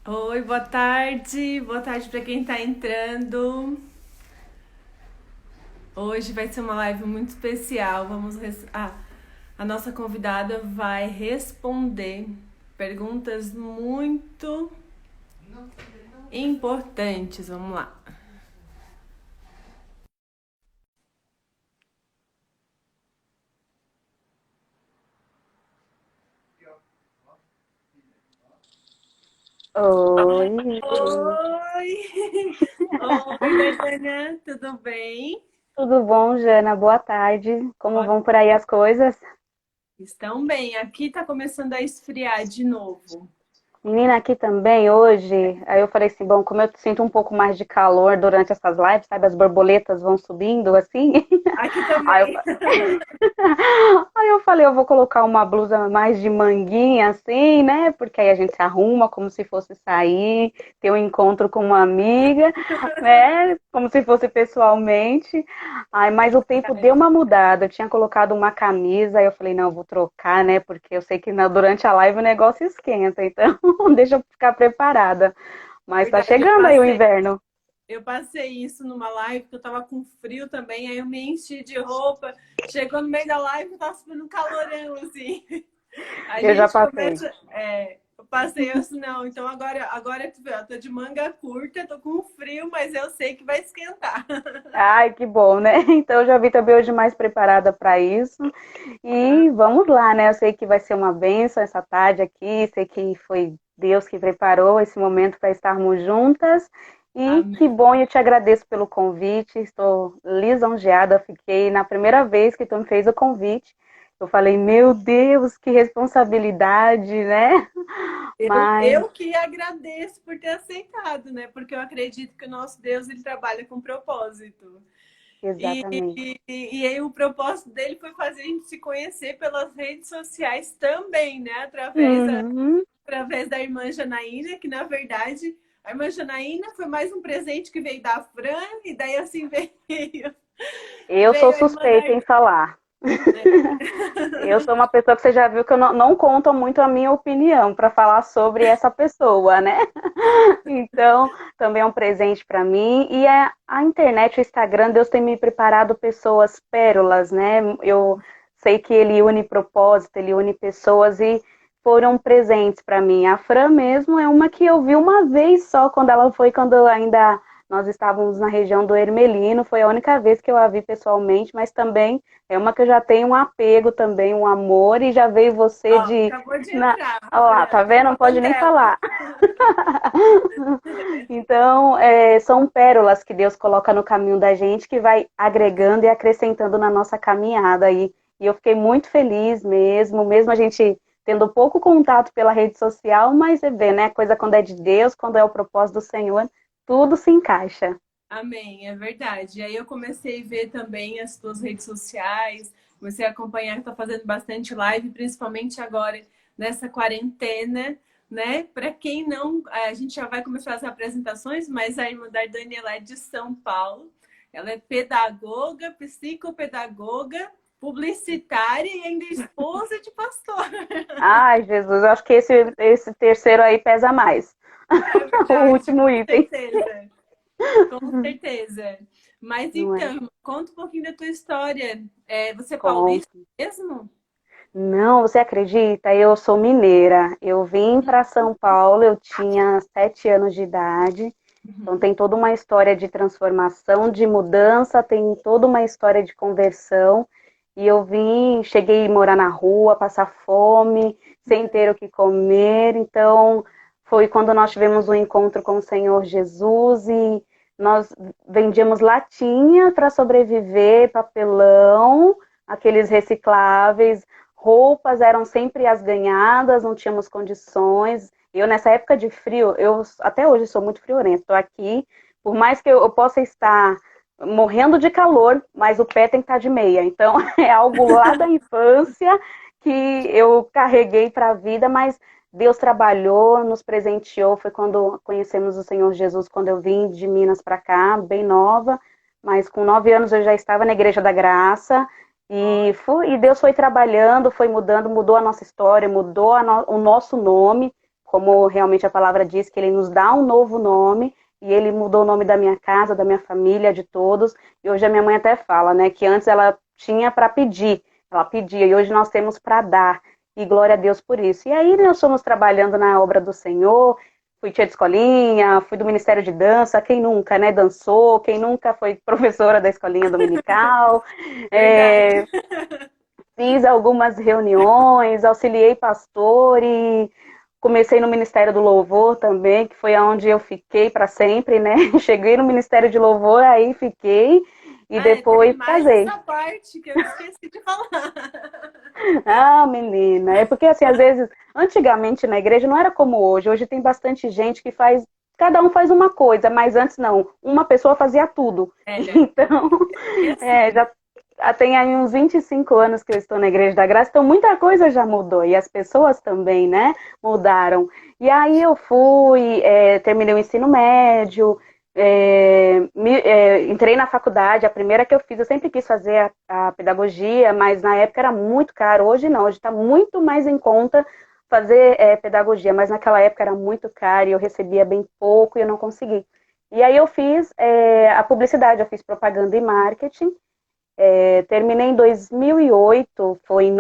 Oi, boa tarde. Boa tarde para quem está entrando. Hoje vai ser uma live muito especial. A nossa convidada vai responder perguntas muito importantes. Vamos lá. Oi, Oi! Oi, Dardana, tudo bem? tudo bom, Jana? Boa tarde. Como Ó, vão por aí as coisas? estão bem. Aqui tá começando a esfriar de novo. Menina, aqui também hoje, aí eu falei assim, bom, como eu sinto um pouco mais de calor durante essas lives, sabe, as borboletas vão subindo assim, Aqui aí eu, também. Aí eu falei, eu vou colocar uma blusa mais de manguinha, assim, né? Porque aí a gente se arruma como se fosse sair, ter um encontro com uma amiga, né? Como se fosse pessoalmente. Aí, mas o tempo deu uma mudada. Eu tinha colocado uma camisa, aí eu falei, não, eu vou trocar, né? Porque eu sei que durante a live o negócio esquenta, então deixa eu ficar preparada. Mas tá Verdade, chegando aí o inverno. eu passei isso numa live que eu tava com frio também, aí eu me enchi de roupa. Chegou no meio da live, eu tava subindo um calorão, assim. A Eu já gente passei. começa. Eu passei assim, não. Então agora tu vê, eu tô de manga curta, tô com frio, mas eu sei que vai esquentar. Ai, que bom, né? Então eu já vi também hoje mais preparada para isso. E vamos lá, né? Eu sei que vai ser uma bênção essa tarde aqui, sei que foi Deus que preparou esse momento para estarmos juntas. E que Amém. bom, eu te agradeço pelo convite, estou lisonjeada, fiquei na primeira vez que tu me fez o convite. Eu falei, meu Deus, que responsabilidade, né? Mas, Eu que agradeço por ter aceitado, né? Porque eu acredito que o nosso Deus ele trabalha com propósito. exatamente. E aí o propósito dele foi fazer a gente se conhecer pelas redes sociais também, né? Uhum. Através da irmã Janaína, que na verdade a irmã Janaína foi mais um presente que veio da Fran, e daí assim Eu sou veio a irmã da. suspeita em falar. É. Eu sou uma pessoa que você já viu que eu não conto muito a minha opinião para falar sobre essa pessoa, né? Então, também é um presente para mim. E a internet, o Instagram, Deus tem me preparado pessoas pérolas, né? Eu sei que ele une propósito, ele une pessoas e foram presentes para mim. A Fran mesmo é uma que eu vi uma vez só quando ela foi, quando ainda nós estávamos na região do Hermelino, foi a única vez que eu a vi pessoalmente, mas também é uma que eu já tenho um apego também, um amor, e já veio você Ó, de. acabou de Na, entrar, ó lá, Fran. tá Tô vendo? Não pode falando nem dela. falar. Então, são pérolas que Deus coloca no caminho da gente que vai agregando e acrescentando na nossa caminhada aí. E eu fiquei muito feliz mesmo a gente tendo pouco contato pela rede social, mas você vê, né? Coisa quando é de Deus, quando é o propósito do Senhor, tudo se encaixa. Amém, é verdade. E aí eu comecei a ver também as tuas redes sociais, comecei a acompanhar que tá fazendo bastante live, principalmente agora nessa quarentena, né? Para quem não, a gente já vai começar as apresentações, mas a irmã da Daniela é de São Paulo. Ela é pedagoga, psicopedagoga, publicitária e ainda esposa de pastor. Ai, Jesus, eu acho que esse terceiro aí pesa mais. É O verdade, último com item. certeza. Com certeza. Mas Não é? então, conta um pouquinho da tua história. Você é Com paulista mesmo? Não, você acredita? Eu sou mineira. Eu vim para São Paulo, eu tinha 7 anos de idade. Então Uhum. tem toda uma história de transformação, de mudança, tem toda uma história de conversão. E eu vim, cheguei a morar na rua, passar fome, sem ter o que comer. Então foi quando nós tivemos um encontro com o Senhor Jesus e nós vendíamos latinha para sobreviver, papelão, aqueles recicláveis. Roupas eram sempre as ganhadas, não tínhamos condições. Eu, nessa época de frio, eu até hoje sou muito friorenta. Estou aqui, por mais que eu possa estar morrendo de calor, mas o pé tem que estar de meia. Então, é algo lá da infância que eu carreguei para a vida, mas Deus trabalhou, nos presenteou. Foi quando conhecemos o Senhor Jesus, quando eu vim de Minas para cá, bem nova, mas com 9 anos eu já estava na Igreja da Graça. E Deus foi trabalhando, foi mudando, mudou a nossa história, mudou o nosso nome. como realmente a palavra diz, que ele nos dá um novo nome, e ele mudou o nome da minha casa, da minha família, de todos. E hoje a minha mãe até fala, né, que antes ela tinha para pedir, ela pedia, e hoje nós temos para dar. E glória a Deus por isso. E aí nós fomos trabalhando na obra do Senhor, fui tia de escolinha, fui do Ministério de Dança, quem nunca, né, dançou, quem nunca foi professora da escolinha dominical, Verdade. fiz algumas reuniões, auxiliei pastor e comecei no Ministério do Louvor também, que foi onde eu fiquei para sempre, né? Cheguei no Ministério de Louvor, aí fiquei e Ah, tem depois mais casei. essa parte que eu esqueci de falar. Ah, menina, é porque assim, às vezes, antigamente na igreja não era como hoje. Hoje tem bastante gente que faz, cada um faz uma coisa, mas antes não, uma pessoa fazia tudo. Era. Então, E assim, já tem aí uns 25 anos que eu estou na Igreja da Graça, então muita coisa já mudou e as pessoas também, né, mudaram. E aí eu fui, terminei o ensino médio, entrei na faculdade, a primeira que eu fiz, eu sempre quis fazer a pedagogia, mas na época era muito caro, hoje não, hoje está muito mais em conta fazer pedagogia, mas naquela época era muito caro e eu recebia bem pouco e eu não consegui. E aí eu fiz a publicidade, eu fiz propaganda e marketing, terminei em 2008, foi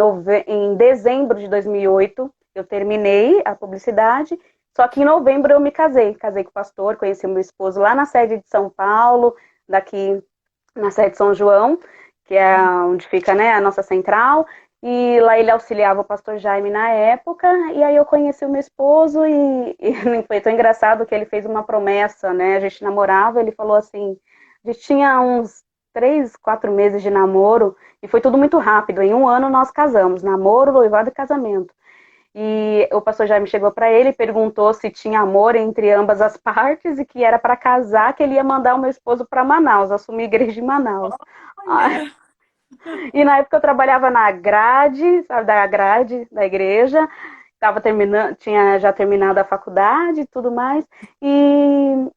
em dezembro de 2008, eu terminei a publicidade, só que em novembro eu me casei com o pastor, conheci o meu esposo lá na sede de São Paulo, daqui na sede de São João, que é onde fica, né, a nossa central, e lá ele auxiliava o pastor Jaime na época, e aí eu conheci o meu esposo e foi tão engraçado que ele fez uma promessa, né, a gente namorava, ele falou assim, a gente tinha uns 3, 4 meses de namoro, e foi tudo muito rápido, em um ano nós casamos, namoro, noivado e casamento. E o pastor Jaime chegou para ele e perguntou se tinha amor entre ambas as partes e que era para casar, que ele ia mandar o meu esposo para Manaus, assumir a igreja em Manaus. olha, E na época eu trabalhava na grade, sabe, da grade da igreja, estava terminando, tinha já terminado a faculdade e tudo mais. E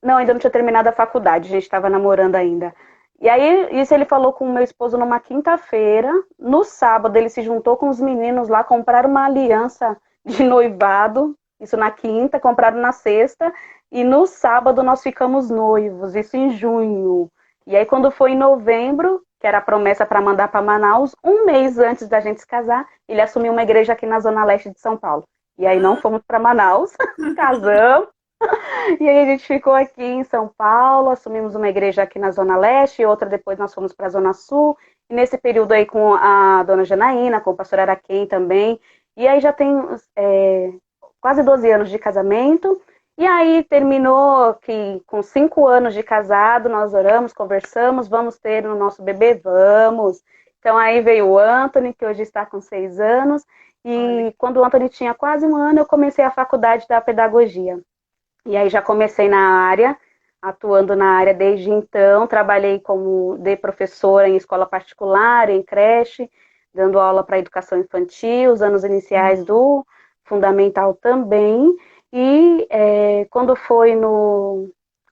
não, ainda não tinha terminado a faculdade, a gente estava namorando ainda. E aí, isso ele falou com o meu esposo numa quinta-feira. No sábado, ele se juntou com os meninos lá, compraram uma aliança de noivado. Isso na quinta, compraram na sexta. E no sábado nós ficamos noivos, isso em junho. E aí, quando foi em novembro, que era a promessa para mandar para Manaus, um mês antes da gente se casar, ele assumiu uma igreja aqui na Zona Leste de São Paulo. E aí não fomos para Manaus, casamos. E aí a gente ficou aqui em São Paulo, assumimos uma igreja aqui na Zona Leste, outra depois nós fomos para a Zona Sul, e nesse período aí com a dona Janaína, com o pastor Araquém também, e aí já tem quase 12 anos de casamento, e aí terminou que com 5 anos de casado, nós oramos, conversamos, vamos ter o nosso bebê? Vamos! Então aí veio o Anthony, que hoje está com 6 anos, olha, e quando o Anthony tinha quase um ano, eu comecei a faculdade da pedagogia. E aí já comecei na área, atuando na área desde então, trabalhei como de professora em escola particular, em creche, dando aula para educação infantil, os anos iniciais do fundamental também. E quando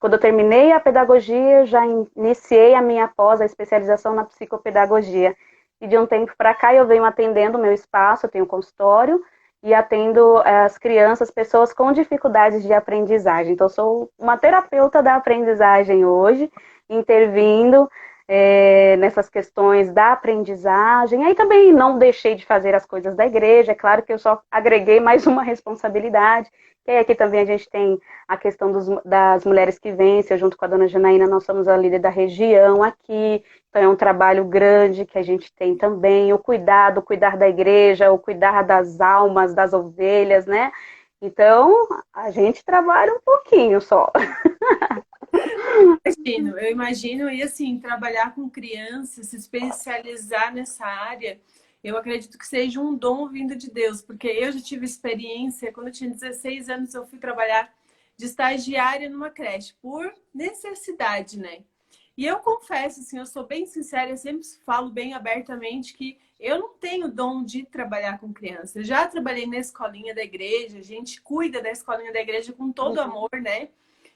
eu terminei a pedagogia, já iniciei a minha pós, a especialização na psicopedagogia. E de um tempo para cá eu venho atendendo o meu espaço, eu tenho um consultório, e atendo as crianças, pessoas com dificuldades de aprendizagem. Então, sou uma terapeuta da aprendizagem hoje, intervindo nessas questões da aprendizagem. Aí também não deixei de fazer as coisas da igreja, é claro que eu só agreguei mais uma responsabilidade. E aí aqui também a gente tem a questão das mulheres que vencem, junto com a dona Janaína, nós somos a líder da região aqui, então é um trabalho grande que a gente tem também, o cuidar da igreja, o cuidar das almas, das ovelhas, né? Então, a gente trabalha um pouquinho só. eu imagino, e assim, trabalhar com crianças, se especializar nessa área, eu acredito que seja um dom vindo de Deus, porque eu já tive experiência, quando eu tinha 16 anos, eu fui trabalhar de estagiária numa creche, por necessidade, né? E eu confesso, assim, eu sou bem sincera, eu sempre falo bem abertamente que eu não tenho dom de trabalhar com criança. Eu já trabalhei na escolinha da igreja, a gente cuida da escolinha da igreja com todo amor, né?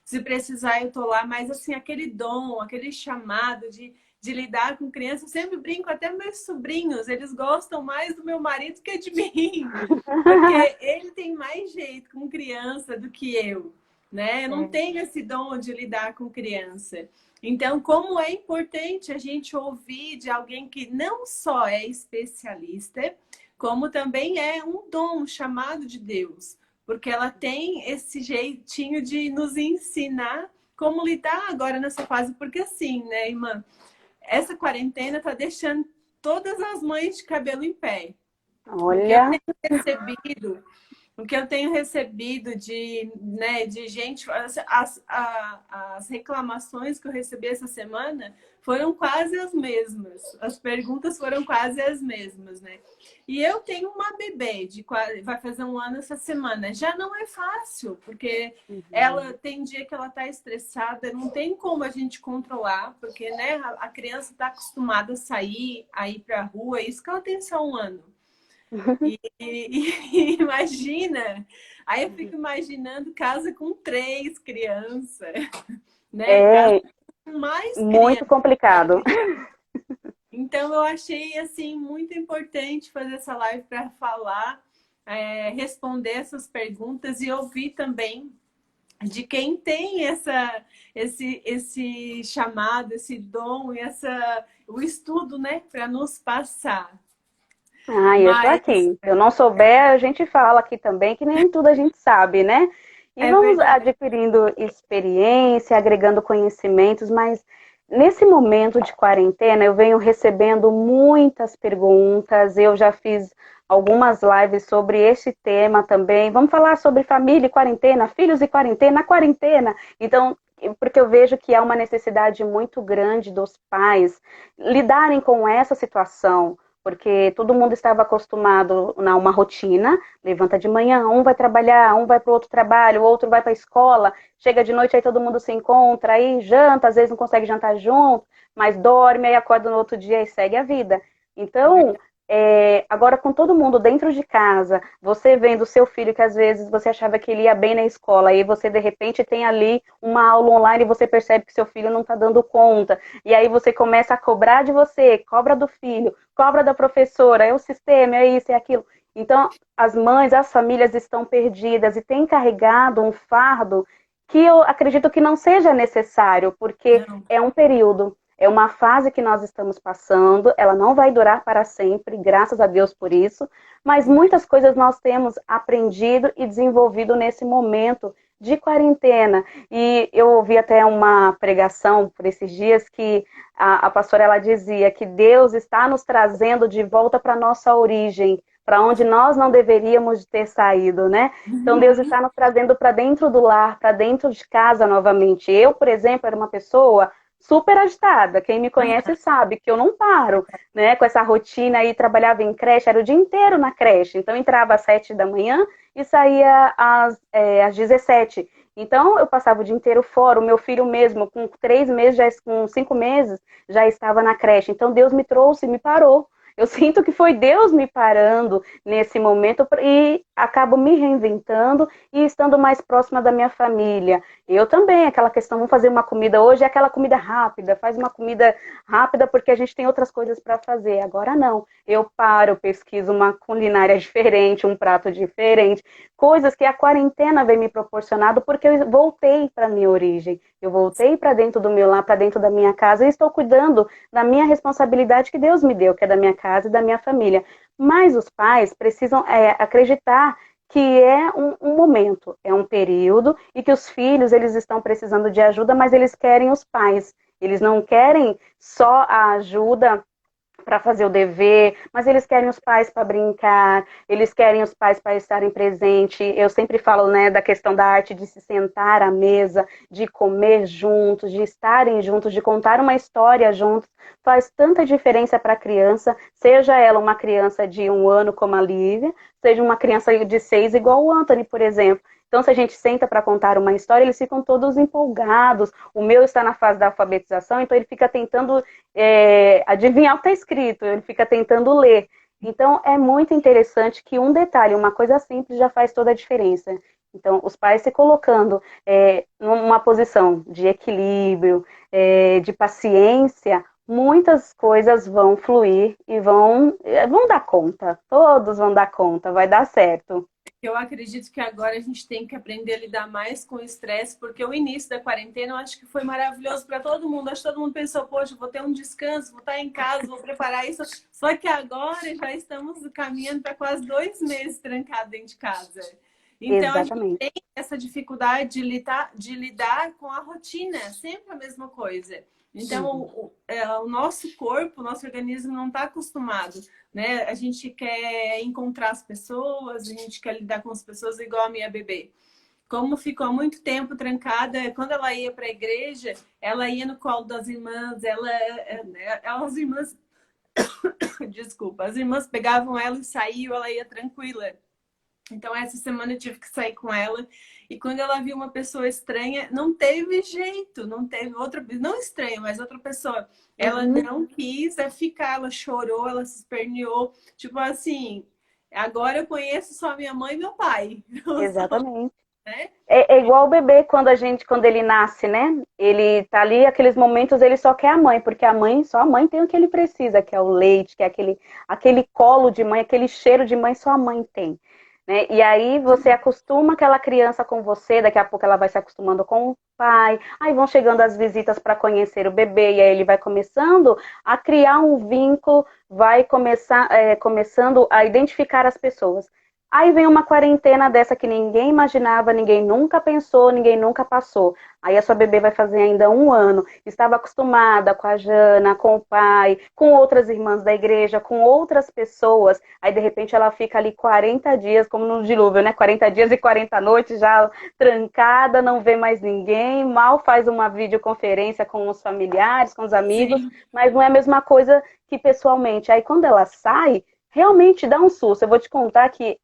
Se precisar, eu tô lá, mas assim, aquele dom, aquele chamado de de lidar com criança. Eu sempre brinco, até meus sobrinhos, eles gostam mais do meu marido que de mim, porque ele tem mais jeito com criança do que eu, né? Eu não tenho esse dom de lidar com criança. Então, como é importante a gente ouvir de alguém que não só é especialista, como também é um dom, um chamado de Deus, porque ela tem esse jeitinho de nos ensinar como lidar agora nessa fase, porque assim, né, irmã? Essa quarentena tá deixando todas as mães de cabelo em pé. O que eu Olha, tenho recebido o que eu tenho recebido de, né, de gente, as reclamações que eu recebi essa semana foram quase as mesmas. As perguntas foram quase as mesmas, né? E eu tenho uma bebê vai fazer 1 ano essa semana. Já não é fácil, porque ela tem dia que ela tá estressada, não tem como a gente controlar, porque, né, a criança está acostumada a sair, a ir para a rua, isso que ela tem só 1 ano. E imagina, aí eu fico imaginando casa com 3 crianças, né? Casa é com mais muito crianças. complicado. Então eu achei assim muito importante fazer essa live para falar, responder essas perguntas e ouvir também de quem tem esse chamado, esse dom, o estudo, né, para nos passar. Ah, eu tô Mas aqui. Se eu não souber, a gente fala aqui também, que nem tudo a gente sabe, né? E é vamos verdade. adquirindo experiência, agregando conhecimentos, mas nesse momento de quarentena eu venho recebendo muitas perguntas, eu já fiz algumas lives sobre esse tema também. Vamos falar sobre família e quarentena, filhos e quarentena. Então, porque eu vejo que há uma necessidade muito grande dos pais lidarem com essa situação, porque todo mundo estava acostumado a uma rotina, levanta de manhã, um vai trabalhar, um vai para o outro trabalho, o outro vai para a escola, chega de noite, aí todo mundo se encontra, aí janta, às vezes não consegue jantar junto, mas dorme, aí acorda no outro dia e segue a vida. É Então, verdade. agora com todo mundo dentro de casa, você vendo o seu filho que às vezes você achava que ele ia bem na escola, aí você de repente tem ali uma aula online e você percebe que seu filho não está dando conta, e aí você começa a cobrar de você, cobra do filho, cobra da professora, é o sistema, é isso, é aquilo. Então, as mães, as famílias estão perdidas e têm carregado um fardo que eu acredito que não seja necessário, porque Não. é um período, é uma fase que nós estamos passando, ela não vai durar para sempre, graças a Deus por isso, mas muitas coisas nós temos aprendido e desenvolvido nesse momento de quarentena. E eu ouvi até uma pregação por esses dias que a pastora ela dizia que Deus está nos trazendo de volta para a nossa origem, para onde nós não deveríamos ter saído, né? Então Deus Uhum. está nos trazendo para dentro do lar, para dentro de casa novamente. Eu, por exemplo, era uma pessoa super agitada. Quem me conhece sabe que eu não paro, né? Com essa rotina aí, trabalhava em creche, era o dia inteiro na creche. Então entrava às 7 da manhã e saía às 17. Então eu passava o dia inteiro fora. O meu filho mesmo, com 3 meses, com 5 meses, já estava na creche. Então Deus me trouxe, me parou. Eu sinto que foi Deus me parando nesse momento e acabo me reinventando e estando mais próxima da minha família. Eu também, aquela questão, vamos fazer uma comida hoje, é aquela comida rápida, faz uma comida rápida porque a gente tem outras coisas para fazer. Agora não, eu paro, pesquiso uma culinária diferente, um prato diferente, coisas que a quarentena vem me proporcionando porque eu voltei para minha origem, eu voltei para dentro do meu lar, para dentro da minha casa e estou cuidando da minha responsabilidade que Deus me deu, que é da minha casa e da minha família. Mas os pais precisam acreditar que é um momento, é um período e que os filhos eles estão precisando de ajuda, mas eles querem os pais. Eles não querem só a ajuda para fazer o dever, mas eles querem os pais para brincar, eles querem os pais para estarem presentes. Eu sempre falo, né, da questão da arte de se sentar à mesa, de comer juntos, de estarem juntos, de contar uma história juntos. Faz tanta diferença para a criança, seja ela uma criança de 1 ano como a Lívia, seja uma criança de 6 igual o Anthony, por exemplo. Então, se a gente senta para contar uma história, eles ficam todos empolgados. O meu está na fase da alfabetização, então ele fica tentando adivinhar o que está escrito, ele fica tentando ler. Então, é muito interessante que um detalhe, uma coisa simples já faz toda a diferença. Então, os pais se colocando numa posição de equilíbrio, de paciência, muitas coisas vão fluir e vão dar conta. Todos vão dar conta, vai dar certo. Eu acredito que agora a gente tem que aprender a lidar mais com o estresse, porque o início da quarentena eu acho que foi maravilhoso para todo mundo. Acho que todo mundo pensou, poxa, vou ter um descanso, vou estar em casa, vou preparar isso. Só que agora já estamos caminhando para quase 2 meses trancados dentro de casa. Então a gente Exatamente. tem essa dificuldade de lidar com a rotina, é sempre a mesma coisa. Então, Uhum. o nosso corpo, o nosso organismo não está acostumado, né? A gente quer encontrar as pessoas, a gente quer lidar com as pessoas igual a minha bebê. Como ficou há muito tempo trancada, quando ela ia para a igreja, ela ia no colo das irmãs, as irmãs, desculpa, as irmãs pegavam ela e saíam, ela ia tranquila. Então, essa semana eu tive que sair com ela. E quando ela viu uma pessoa estranha, não teve jeito, não teve outra, não estranha, mas outra pessoa. Ela Uhum. não quis ficar, ela chorou, ela se esperneou. Tipo assim, agora eu conheço só minha mãe e meu pai. Exatamente. Né? É igual o bebê quando ele nasce, né? Ele tá ali, aqueles momentos ele só quer a mãe, porque só a mãe tem o que ele precisa, que é o leite, que é aquele colo de mãe, aquele cheiro de mãe, só a mãe tem. Né? E aí você acostuma aquela criança com você, daqui a pouco ela vai se acostumando com o pai, aí vão chegando as visitas para conhecer o bebê, e aí ele vai começando a criar um vínculo, começando a identificar as pessoas. Aí vem uma quarentena dessa que ninguém imaginava, ninguém nunca pensou, ninguém nunca passou. Aí a sua bebê vai fazer ainda 1 ano. Estava acostumada com a Jana, com o pai, com outras irmãs da igreja, com outras pessoas. Aí de repente ela fica ali 40 dias, como no dilúvio, né? 40 dias e 40 noites já trancada, não vê mais ninguém, mal faz uma videoconferência com os familiares, com os amigos, Sim. mas não é a mesma coisa que pessoalmente. Aí quando ela sai, realmente dá um susto. Eu vou te contar que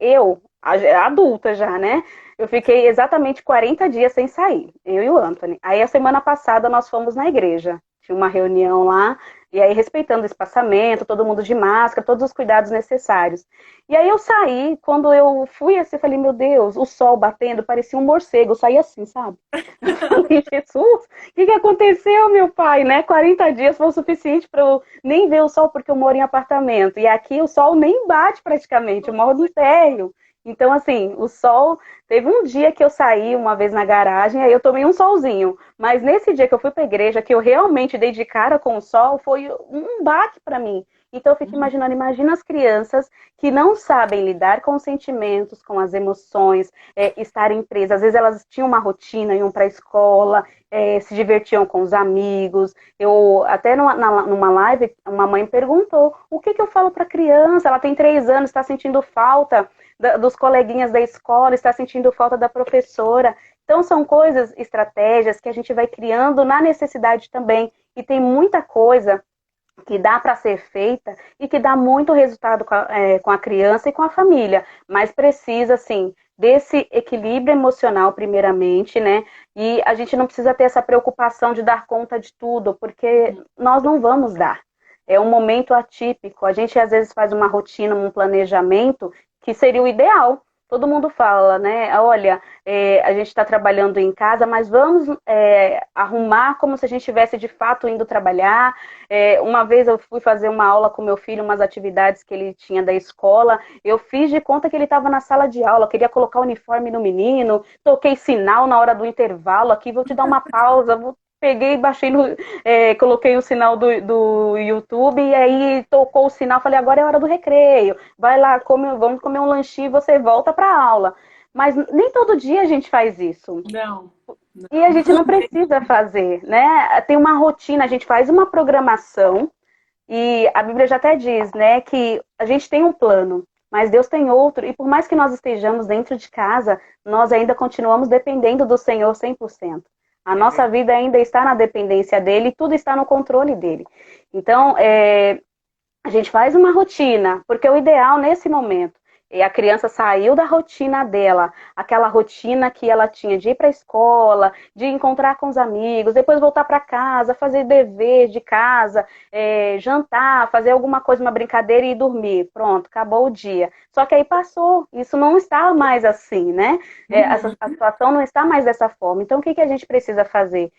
adulta já, né? Eu fiquei exatamente 40 dias sem sair, eu e o Anthony. Aí a semana passada nós fomos na igreja. Tinha uma reunião lá, e aí respeitando o espaçamento, todo mundo de máscara, todos os cuidados necessários. E aí eu saí, quando eu fui assim, eu falei, meu Deus, o sol batendo, parecia um morcego, eu saí assim, sabe? Eu falei, Jesus, o que aconteceu, meu pai, né? 40 dias foi o suficiente para eu nem ver o sol, porque eu moro em apartamento. E aqui o sol nem bate praticamente, eu moro no térreo. Então, assim, o sol. Teve um dia que eu saí uma vez na garagem, aí eu tomei um solzinho. Mas nesse dia que eu fui para a igreja, que eu realmente dei de cara com o sol, foi um baque para mim. Então eu fico imaginando, imagina as crianças que não sabem lidar com os sentimentos, com as emoções, estarem presas. Às vezes elas tinham uma rotina, iam para a escola, se divertiam com os amigos. Eu até numa live, uma mãe perguntou: o que eu falo para a criança? Ela tem 3 anos, está sentindo falta dos coleguinhas da escola, está sentindo falta da professora. Então, são coisas, estratégias que a gente vai criando na necessidade também. E tem muita coisa que dá para ser feita e que dá muito resultado com a criança e com a família, mas precisa, assim, desse equilíbrio emocional, primeiramente, né? E a gente não precisa ter essa preocupação de dar conta de tudo, porque nós não vamos dar. É um momento atípico. A gente, às vezes, faz uma rotina, um planejamento que seria o ideal. Todo mundo fala, né? Olha, a gente está trabalhando em casa, mas vamos arrumar como se a gente estivesse de fato indo trabalhar. Uma vez eu fui fazer uma aula com meu filho, umas atividades que ele tinha da escola. Eu fiz de conta que ele estava na sala de aula, queria colocar o uniforme no menino, toquei sinal na hora do intervalo aqui, vou te dar uma pausa, peguei, baixei, coloquei o sinal do YouTube e aí tocou o sinal, falei, agora é hora do recreio, vai lá, vamos comer um lanchinho e você volta para a aula. Mas nem todo dia a gente faz isso. Não, E a não. gente não precisa fazer, né? Tem uma rotina, a gente faz uma programação e a Bíblia já até diz, né, que a gente tem um plano, mas Deus tem outro, e por mais que nós estejamos dentro de casa, nós ainda continuamos dependendo do Senhor 100%. A É nossa verdade. vida ainda está na dependência dele, e tudo está no controle dele. Então, a gente faz uma rotina, porque o ideal nesse momento é a criança saiu da rotina dela, aquela rotina que ela tinha de ir para a escola, de encontrar com os amigos, depois voltar para casa, fazer dever de casa, jantar, fazer alguma coisa, uma brincadeira e ir dormir. Pronto, acabou o dia. Só que aí passou, isso não está mais assim, né? Uhum. A situação não está mais dessa forma. Então, o que a gente precisa fazer?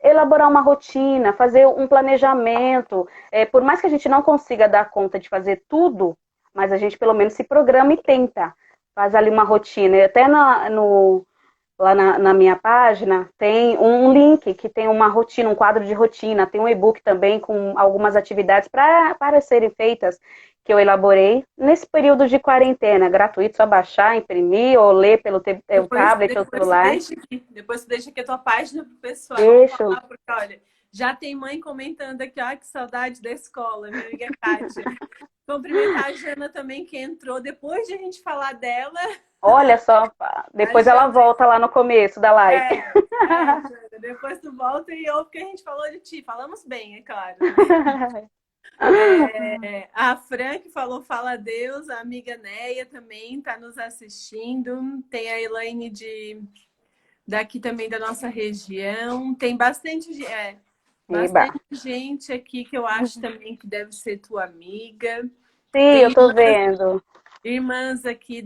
elaborar uma rotina, fazer um planejamento. Por mais que a gente não consiga dar conta de fazer tudo, mas a gente pelo menos se programa e tenta. Faz ali uma rotina. E até lá na minha página tem um link que tem uma rotina, um quadro de rotina, tem um e-book também com algumas atividades para serem feitas que eu elaborei nesse período de quarentena, gratuito, só baixar, imprimir ou ler pelo o tablet ou celular. Depois tu deixa aqui a tua página pro pessoal Deixa. falar, porque olha, já tem mãe comentando aqui, ó, que saudade da escola, minha amiga Kátia. Cumprimentar a Jana também, que entrou depois de a gente falar dela. Olha só, depois ela volta lá no começo da live. Jana, depois tu volta e ouve que a gente falou de ti. Falamos bem, é claro. Né? A Fran que falou Fala Deus, a amiga Neia também está nos assistindo. Tem a Elaine daqui também da nossa região. Tem bastante gente aqui que eu acho também que deve ser tua amiga. Sim, eu tô vendo. Irmãs aqui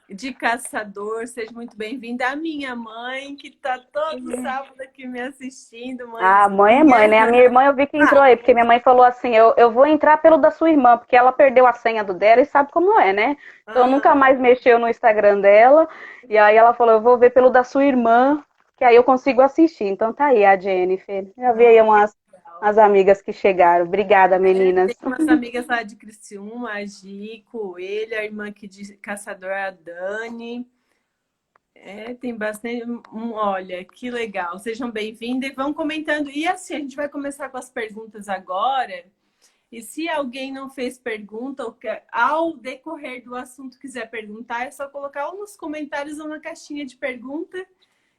de Caçador, seja muito bem-vinda. A minha mãe, que está todo sábado aqui me assistindo. Mãe é mãe, né? A minha irmã eu vi que entrou aí, porque minha mãe falou assim, eu vou entrar pelo da sua irmã, porque ela perdeu a senha do dela e sabe como é, né? Então nunca mais mexeu no Instagram dela. E aí ela falou, eu vou ver pelo da sua irmã, que aí eu consigo assistir. Então tá aí a Jennifer. Já vi aí umas amigas que chegaram. Obrigada, meninas. Tem umas amigas lá de Criciúma, a Gi, Coelho, a irmã aqui de Caçador, a Dani. Tem bastante. Olha, que legal. Sejam bem-vindos e vão comentando. E assim, a gente vai começar com as perguntas agora. E se alguém não fez pergunta, ou ao decorrer do assunto quiser perguntar, é só colocar ou nos comentários ou na caixinha de pergunta,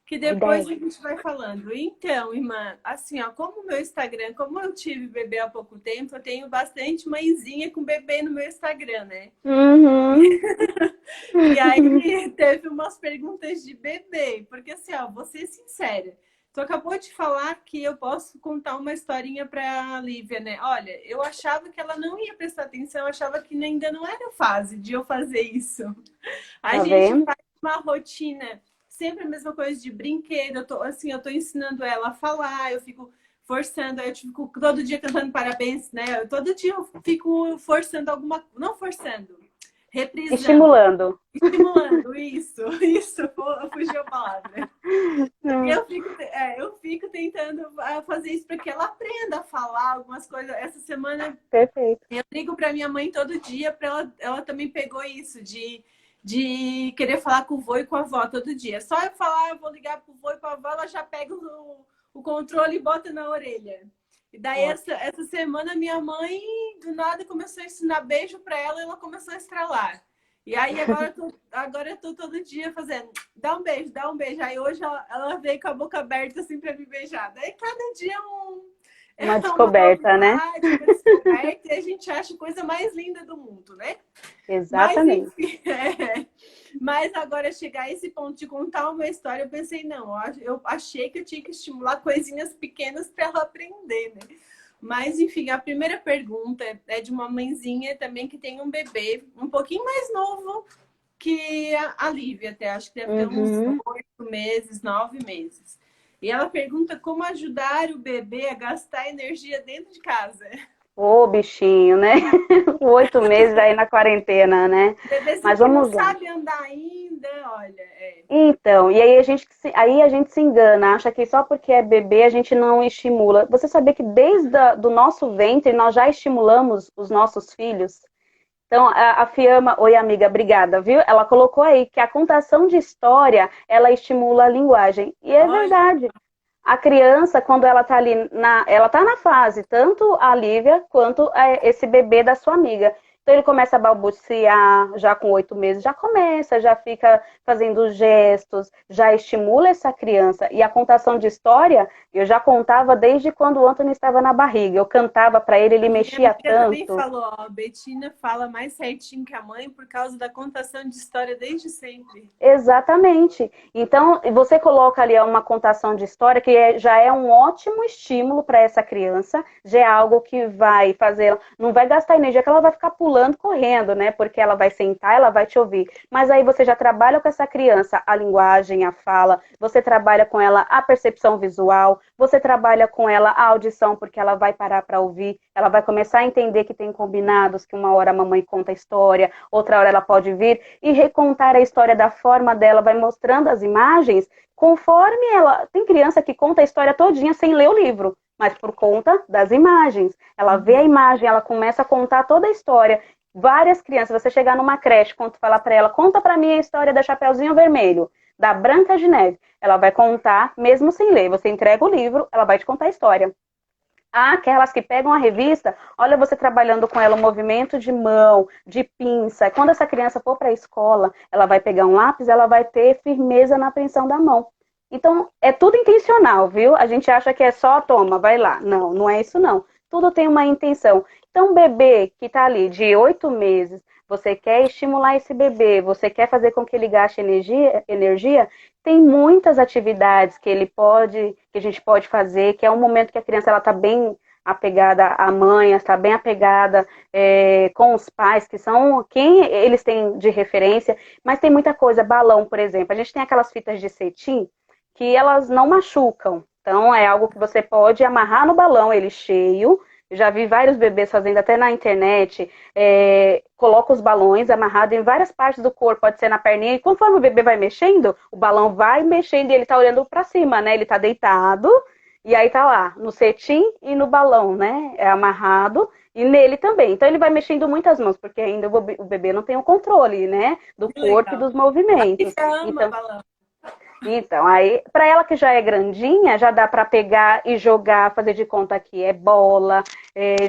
que depois a gente vai falando. Então, irmã, assim, ó, como o meu Instagram, como eu tive bebê há pouco tempo, eu tenho bastante mãezinha com bebê no meu Instagram, né? Uhum. E aí teve umas perguntas de bebê, porque assim, ó, vou ser sincera. Tu acabou de falar que eu posso contar uma historinha para a Lívia, né? Olha, eu achava que ela não ia prestar atenção, eu achava que ainda não era fase de eu fazer isso. A gente faz uma rotina, sempre a mesma coisa de brinquedo. Eu tô ensinando ela a falar, eu fico forçando, eu fico todo dia cantando parabéns, né? Todo dia eu fico forçando alguma, não forçando, reprisando. Estimulando, isso, fugiu a palavra. Eu fico tentando fazer isso para que ela aprenda a falar algumas coisas. Essa semana, perfeito. Eu ligo para minha mãe todo dia, para ela também pegou isso, de querer falar com o vô e com a avó todo dia. Só eu falar, eu vou ligar pro vô e pra avó, ela já pega o controle e bota na orelha. E daí, essa semana, minha mãe, do nada, começou a ensinar beijo para ela e ela começou a estralar. E aí, agora eu tô todo dia fazendo, dá um beijo, dá um beijo. Aí hoje ela veio com a boca aberta, assim, para me beijar. Daí, cada dia uma descoberta, né? Uma descoberta, e a gente acha a coisa mais linda do mundo, né? Exatamente. Mas, enfim, mas agora chegar a esse ponto de contar uma história, eu pensei, não, eu achei que eu tinha que estimular coisinhas pequenas para ela aprender, né? Mas, enfim, a primeira pergunta é de uma mãezinha também que tem um bebê um pouquinho mais novo que a Lívia, até acho que deve ter uns 8 meses, 9 meses. E ela pergunta como ajudar o bebê a gastar energia dentro de casa. Ô, bichinho, né? 8 meses aí na quarentena, né? Mas vamos lá. Não sabe andar ainda, olha. Então, e aí a gente se engana, acha que só porque é bebê a gente não estimula. Você sabia que desde do nosso ventre nós já estimulamos os nossos filhos? Então, a Fiamma, oi amiga, obrigada, viu? Ela colocou aí que a contação de história, ela estimula a linguagem. E é verdade. A criança, quando ela tá ali, ela tá na fase, tanto a Lívia quanto esse bebê da sua amiga. Então ele começa a balbuciar, já com 8 meses, já fica fazendo gestos, já estimula essa criança. E a contação de história, eu já contava desde quando o Anthony estava na barriga. Eu cantava para ele, ele mexia tanto. Também falou, ó, Betina fala mais certinho que a mãe por causa da contação de história desde sempre. Exatamente. Então, você coloca ali uma contação de história que já é um ótimo estímulo para essa criança, já é algo que vai fazer, não vai gastar energia, que ela vai ficar pulando pulando, correndo, né? Porque ela vai sentar, ela vai te ouvir. Mas aí você já trabalha com essa criança a linguagem, a fala, você trabalha com ela a percepção visual, você trabalha com ela a audição, porque ela vai parar para ouvir, ela vai começar a entender que tem combinados, que uma hora a mamãe conta a história, outra hora ela pode vir e recontar a história da forma dela, vai mostrando as imagens conforme ela... Tem criança que conta a história todinha sem ler o livro, mas por conta das imagens. Ela vê a imagem, ela começa a contar toda a história. Várias crianças, você chegar numa creche, quando tu falar para ela, conta para mim a história da Chapeuzinho Vermelho, da Branca de Neve. Ela vai contar, mesmo sem ler. Você entrega o livro, ela vai te contar a história. Há aquelas que pegam a revista, olha você trabalhando com ela o movimento de mão, de pinça. Quando essa criança for para a escola, ela vai pegar um lápis, ela vai ter firmeza na apreensão da mão. Então, é tudo intencional, viu? A gente acha que é só, toma, vai lá. Não, não é isso não. Tudo tem uma intenção. Então, o bebê que está ali de 8 meses, você quer estimular esse bebê, você quer fazer com que ele gaste energia, tem muitas atividades que que a gente pode fazer, que é um momento que a criança está bem apegada à mãe, está bem apegada com os pais, que são quem eles têm de referência, mas tem muita coisa, balão, por exemplo. A gente tem aquelas fitas de cetim que elas não machucam. Então, é algo que você pode amarrar no balão, ele cheio. Eu já vi vários bebês fazendo até na internet, coloca os balões amarrados em várias partes do corpo, pode ser na perninha, e conforme o bebê vai mexendo, o balão vai mexendo e ele tá olhando para cima, né? Ele tá deitado, e aí tá lá, no cetim e no balão, né? É amarrado, e nele também. Então ele vai mexendo muitas mãos, porque ainda o bebê não tem o controle, né? Do Que corpo e legal. dos A movimentos. Alicia ama Então, balão. então, aí, para ela que já é grandinha, já dá para pegar e jogar, fazer de conta que é bola,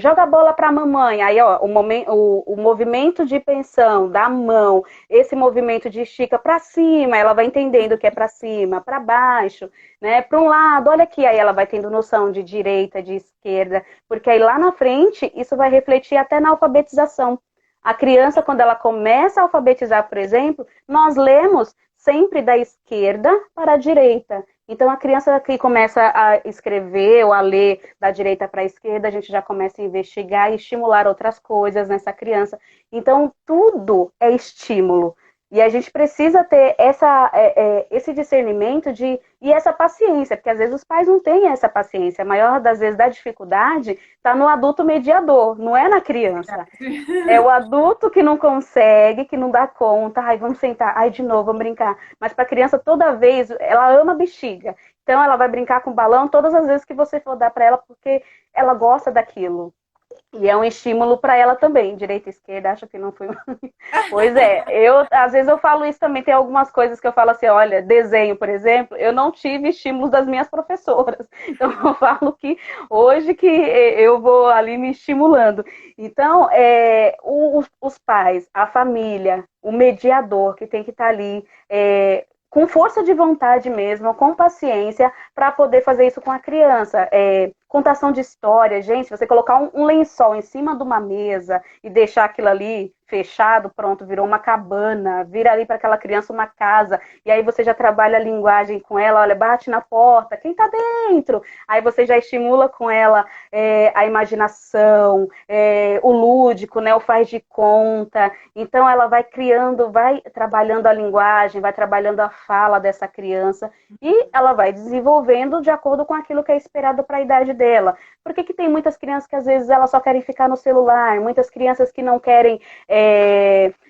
joga a bola para a mamãe. Aí, ó, o movimento de pensão da mão, esse movimento de estica para cima, ela vai entendendo que é para cima, para baixo, né? Para um lado, olha aqui, aí ela vai tendo noção de direita, de esquerda, porque aí lá na frente isso vai refletir até na alfabetização. A criança, quando ela começa a alfabetizar, por exemplo, nós lemos sempre da esquerda para a direita. Então, a criança que começa a escrever ou a ler da direita para a esquerda, a gente já começa a investigar e estimular outras coisas nessa criança. Então, tudo é estímulo. E a gente precisa ter esse discernimento e essa paciência, porque às vezes os pais não têm essa paciência. A maior das vezes da dificuldade está no adulto mediador, não é na criança. É o adulto que não consegue, que não dá conta. Ai, vamos sentar. Ai, de novo, vamos brincar. Mas para a criança, toda vez, ela ama bexiga. Então, ela vai brincar com o balão todas as vezes que você for dar para ela, porque ela gosta daquilo. E é um estímulo para ela também. Direita e esquerda, acho que não foi. Pois é, às vezes eu falo isso também. Tem algumas coisas que eu falo assim: olha, desenho, por exemplo, eu não tive estímulos das minhas professoras. Então, eu falo que hoje que eu vou ali me estimulando. Então, os pais, a família, o mediador que tem que estar ali, com força de vontade mesmo, com paciência, para poder fazer isso com a criança. Contação de história, gente, você colocar um lençol em cima de uma mesa e deixar aquilo ali fechado, pronto, virou uma cabana, vira ali para aquela criança uma casa, e aí você já trabalha a linguagem com ela, olha, bate na porta, quem tá dentro? Aí você já estimula com ela a imaginação, o lúdico, né, o faz de conta, então ela vai criando, vai trabalhando a linguagem, vai trabalhando a fala dessa criança, e ela vai desenvolvendo de acordo com aquilo que é esperado para a idade dela. Por que tem muitas crianças que às vezes elas só querem ficar no celular, muitas crianças que não querem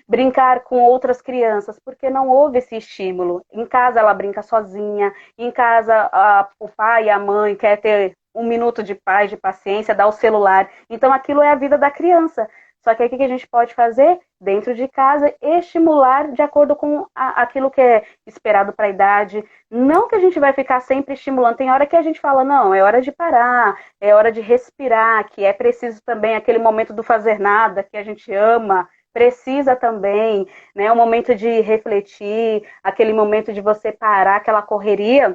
brincar com outras crianças, porque não houve esse estímulo. Em casa ela brinca sozinha, em casa o pai e a mãe quer ter um minuto de paz, de paciência, dá o celular. Então aquilo é a vida da criança. Só que aí o que a gente pode fazer? Dentro de casa, estimular de acordo com aquilo que é esperado para a idade. Não que a gente vai ficar sempre estimulando. Tem hora que a gente fala, não, é hora de parar, é hora de respirar, que é preciso também aquele momento do fazer nada, que a gente ama, precisa também, né? O momento de refletir, aquele momento de você parar aquela correria,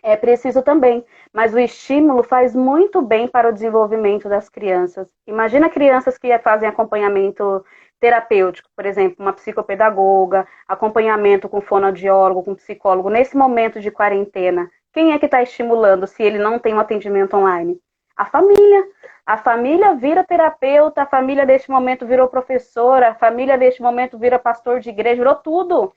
é preciso também, mas o estímulo faz muito bem para o desenvolvimento das crianças. Imagina crianças que fazem acompanhamento terapêutico, por exemplo, uma psicopedagoga, acompanhamento com fonoaudiólogo, com psicólogo, nesse momento de quarentena. Quem é que está estimulando se ele não tem um atendimento online? A família. A família vira terapeuta, a família neste momento virou professora, a família neste momento vira pastor de igreja, virou tudo.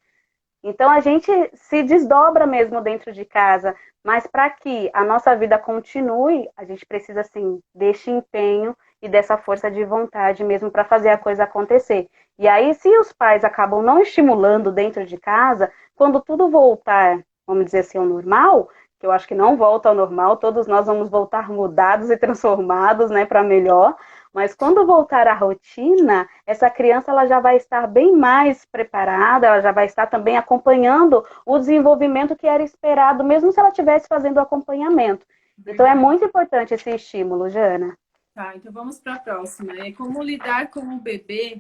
Então a gente se desdobra mesmo dentro de casa, mas para que a nossa vida continue, a gente precisa assim desse empenho e dessa força de vontade mesmo para fazer a coisa acontecer. E aí, se os pais acabam não estimulando dentro de casa, quando tudo voltar, vamos dizer assim, ao normal, que eu acho que não volta ao normal, todos nós vamos voltar mudados e transformados, né, para melhor. Mas quando voltar à rotina, essa criança ela já vai estar bem mais preparada, ela já vai estar também acompanhando o desenvolvimento que era esperado, mesmo se ela estivesse fazendo o acompanhamento. Então é Verdade. muito importante esse estímulo, Jana. Tá, então vamos para a próxima. É como lidar com o bebê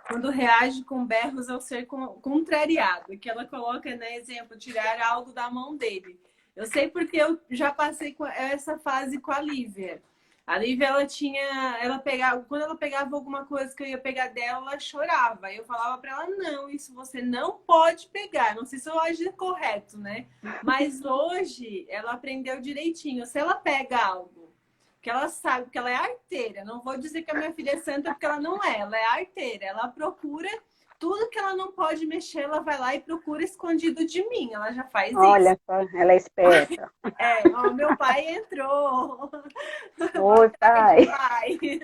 quando reage com berros ao ser contrariado. Que ela coloca, né, exemplo, tirar algo da mão dele. Eu sei porque eu já passei com essa fase com a Lívia. A Lívia, ela pegava, quando ela pegava alguma coisa que eu ia pegar dela, ela chorava. Eu falava para ela, não, isso você não pode pegar. Não sei se eu agi correto, né? Mas hoje ela aprendeu direitinho. Se ela pega algo que ela sabe que ela é arteira. Não vou dizer que a minha filha é santa porque ela não é. Ela é arteira. Ela procura tudo que ela não pode mexer, ela vai lá e procura escondido de mim. Ela já faz isso. Olha só, ela é esperta. É, ó, meu pai entrou. Boa Oi, tarde, pai. pai.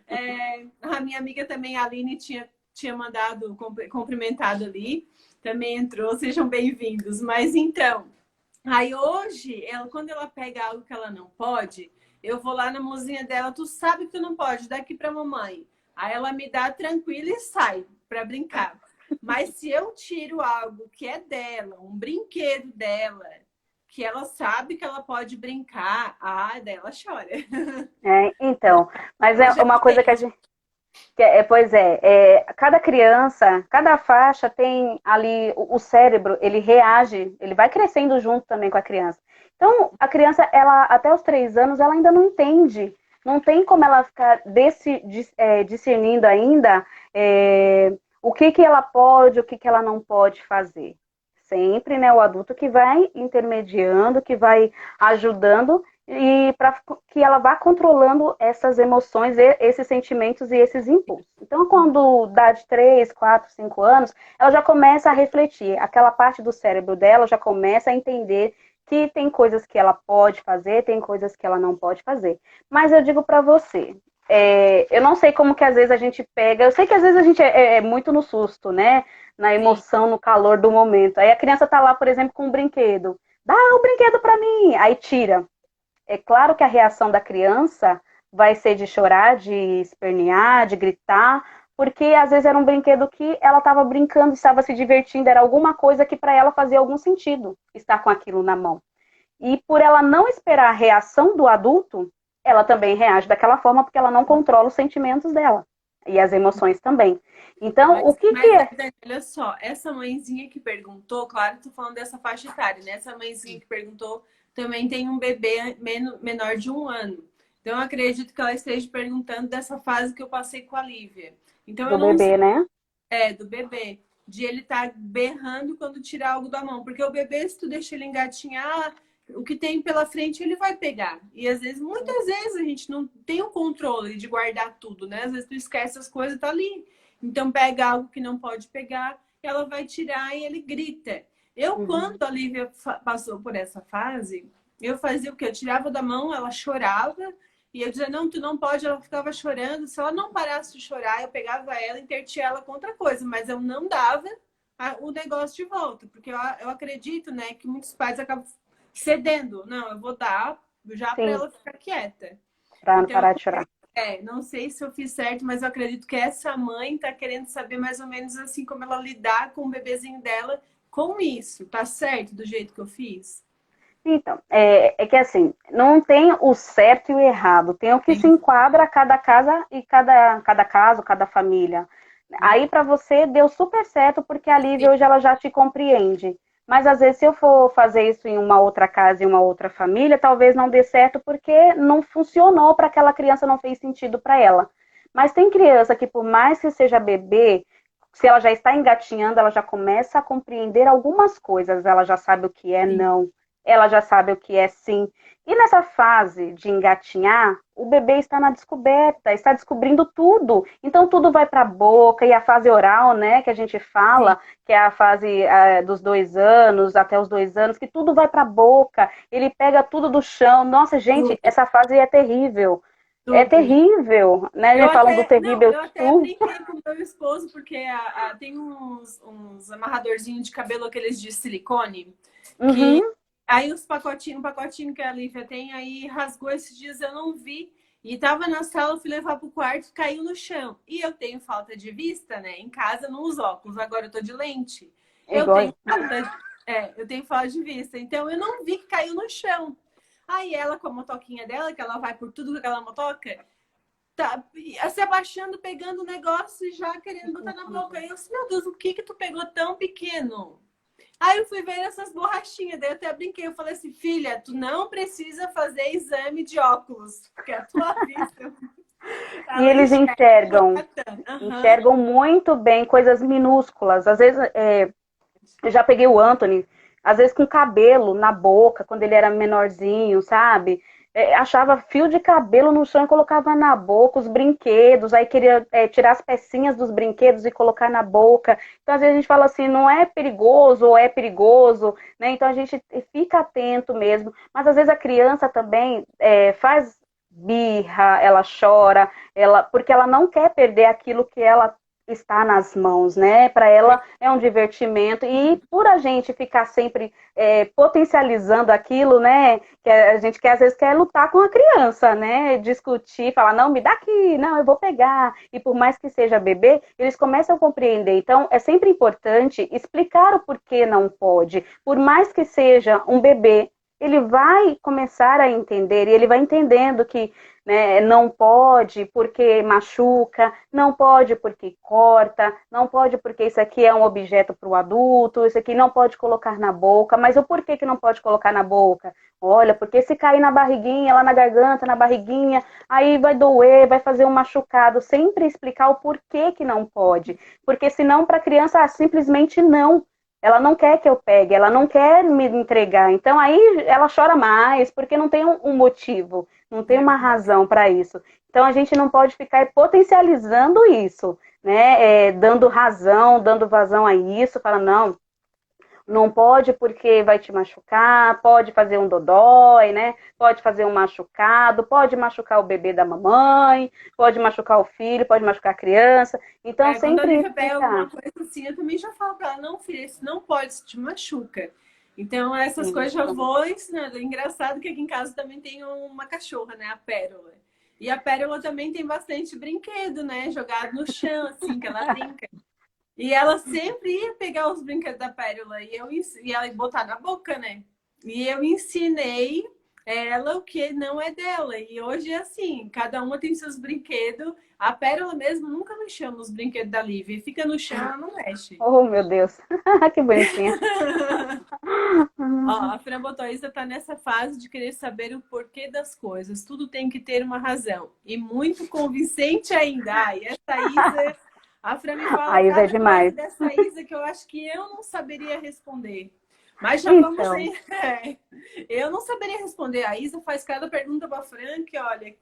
É, a minha amiga também, a Aline, tinha mandado cumprimentado ali. Também entrou, sejam bem-vindos. Mas então, aí hoje, quando ela pega algo que ela não pode, eu vou lá na mãozinha dela, tu sabe que tu não pode, daqui pra mamãe. Aí ela me dá tranquila e sai pra brincar. Mas se eu tiro algo que é dela, um brinquedo dela, que ela sabe que ela pode brincar, daí ela chora. Então, mas Ela é já uma coisa que a entende. gente. Pois é, cada criança, cada faixa tem ali, o cérebro, ele reage, ele vai crescendo junto também com a criança. Então, a criança, ela até os 3 anos, ela ainda não entende, não tem como ela ficar discernindo ainda o que que ela pode, o que que ela não pode fazer. Sempre, né, o adulto que vai intermediando, que vai ajudando e para que ela vá controlando essas emoções, esses sentimentos e esses impulsos. Então, quando dá de 3, 4, 5 anos, ela já começa a refletir, aquela parte do cérebro dela já começa a entender que tem coisas que ela pode fazer, tem coisas que ela não pode fazer. Mas eu digo para você, eu não sei como que às vezes a gente pega, eu sei que às vezes a gente é muito no susto, né? Na Sim. emoção, no calor do momento. Aí a criança tá lá, por exemplo, com um brinquedo. Dá o brinquedo para mim. Aí tira. É claro que a reação da criança vai ser de chorar, de espernear, de gritar, porque às vezes era um brinquedo que ela estava brincando, estava se divertindo, era alguma coisa que para ela fazia algum sentido estar com aquilo na mão. E por ela não esperar a reação do adulto, ela também reage daquela forma porque ela não controla os sentimentos dela e as emoções também. Então, o que que é? Dani, olha só, essa mãezinha que perguntou, claro, tô falando dessa faixa etária, né? Essa mãezinha que perguntou também tem um bebê menor de 1 ano. Então, eu acredito que ela esteja perguntando dessa fase que eu passei com a Lívia. Então, eu Do não sei, bebê, né? do bebê, de ele estar berrando quando tirar algo da mão. Porque o bebê, se tu deixa ele engatinhar, o que tem pela frente ele vai pegar. E às vezes, muitas vezes, a gente não tem o controle de guardar tudo, né? Às vezes tu esquece as coisas, tá ali. Então pega algo que não pode pegar, ela vai tirar e ele grita. Eu, Uhum. quando a Lívia passou por essa fase, eu fazia o quê? Eu tirava da mão, ela chorava, e eu dizia, não, tu não pode, ela ficava chorando. Se ela não parasse de chorar, eu pegava ela e intertia ela com outra coisa, mas eu não dava o negócio de volta, porque eu acredito, né, que muitos pais acabam cedendo. Não, eu vou dar já para Sim, ela ficar quieta. para não Então, parar de chorar. não sei se eu fiz certo, mas eu acredito que essa mãe tá querendo saber mais ou menos assim como ela lidar com o bebezinho dela com isso. Tá certo do jeito que eu fiz? Então, que assim, não tem o certo e o errado, tem o que se Sim. enquadra a cada casa e cada caso, cada família. Aí para você deu super certo porque a Lívia hoje ela já te compreende. Mas às vezes se eu for fazer isso em uma outra casa, em uma outra família, talvez não dê certo porque não funcionou para aquela criança, não fez sentido para ela. Mas tem criança que por mais que seja bebê, se ela já está engatinhando, ela já começa a compreender algumas coisas, ela já sabe o que é Sim. não, ela já sabe o que é sim. E nessa fase de engatinhar, o bebê está na descoberta, está descobrindo tudo. Então tudo vai para a boca, e a fase oral, né, que a gente Sim, fala, que é a fase dos 2 anos, até os 2 anos, que tudo vai para a boca, ele pega tudo do chão. Nossa, gente, tudo, essa fase é terrível. É tudo. terrível, né? Eu Já falam do até, não, terrível eu até tu. brinquei com meu esposo, porque tem uns amarradorzinhos de cabelo, aqueles de silicone, que Uhum. aí um pacotinho que a Lívia tem, aí rasgou esses dias, eu não vi. E tava na sala, fui levar pro quarto, caiu no chão. E eu tenho falta de vista, né? Em casa eu não uso óculos, agora eu tô de lente. É igual. Eu tenho falta de vista. Então eu não vi que caiu no chão. Aí ela, com a motoquinha dela, que ela vai por tudo com aquela motoca, tá se abaixando, pegando o negócio e já querendo botar na boca. Aí eu disse, meu Deus, o que que tu pegou tão pequeno? Aí eu fui ver essas borrachinhas, daí eu até brinquei, eu falei assim, filha, tu não precisa fazer exame de óculos, porque a tua vista, E ela eles enxerga. Aham. enxergam muito bem coisas minúsculas. Às vezes, eu já peguei o Anthony, às vezes com cabelo na boca, quando ele era menorzinho, sabe? Achava fio de cabelo no chão e colocava na boca, os brinquedos, aí queria tirar as pecinhas dos brinquedos e colocar na boca. Então, às vezes a gente fala assim, não é perigoso ou é perigoso, né? Então a gente fica atento mesmo. Mas às vezes a criança também faz birra, ela chora, porque ela não quer perder aquilo que ela está nas mãos, né? Para ela é um divertimento e por a gente ficar sempre potencializando aquilo, né? Que a gente quer às vezes quer lutar com a criança, né? Discutir, falar não, me dá aqui, não, eu vou pegar. E por mais que seja bebê, eles começam a compreender. Então é sempre importante explicar o porquê não pode. Por mais que seja um bebê, ele vai começar a entender e ele vai entendendo que, né, não pode porque machuca, não pode porque corta, não pode porque isso aqui é um objeto para o adulto, isso aqui não pode colocar na boca, mas o porquê que não pode colocar na boca? Olha, porque se cair na barriguinha, lá na garganta, na barriguinha, aí vai doer, vai fazer um machucado. Sempre explicar o porquê que não pode, porque senão para a criança simplesmente não. Ela não quer que eu pegue, ela não quer me entregar. Então aí ela chora mais, porque não tem um motivo, não tem É uma verdade. razão para isso. Então a gente não pode ficar potencializando isso, né? Dando razão, dando vazão a isso, fala, não, não pode porque vai te machucar, pode fazer um dodói, né? Pode fazer um machucado, pode machucar o bebê da mamãe, pode machucar o filho, pode machucar a criança. Então Quando a sempre Lívia pega explicar. alguma coisa assim, eu também já falo pra ela, não, filha, isso não pode, isso te machuca. Então, essas coisas eu Isso. vou ensinando. É engraçado que aqui em casa também tem uma cachorra, né? A Pérola. E a Pérola também tem bastante brinquedo, né? Jogado no chão, assim, que ela brinca. E ela sempre ia pegar os brinquedos da Pérola e ela ia botar na boca, né? E eu ensinei ela o que não é dela. E hoje é assim, cada uma tem seus brinquedos. A Pérola mesmo nunca mexeu nos brinquedos da Lívia. Fica no chão, ela não mexe. Oh, meu Deus. Que bonitinha. Ó, a Fran Botoísta tá nessa fase de querer saber o porquê das coisas. Tudo tem que ter uma razão. E muito convincente ainda. Ai, essa Isa, a Fran me fala A Isa é cada coisa demais. dessa Isa que eu acho que eu não saberia responder. Mas já vamos Então, aí. Eu não sabaria responder. A Isa faz cada pergunta para a Fran que, olha,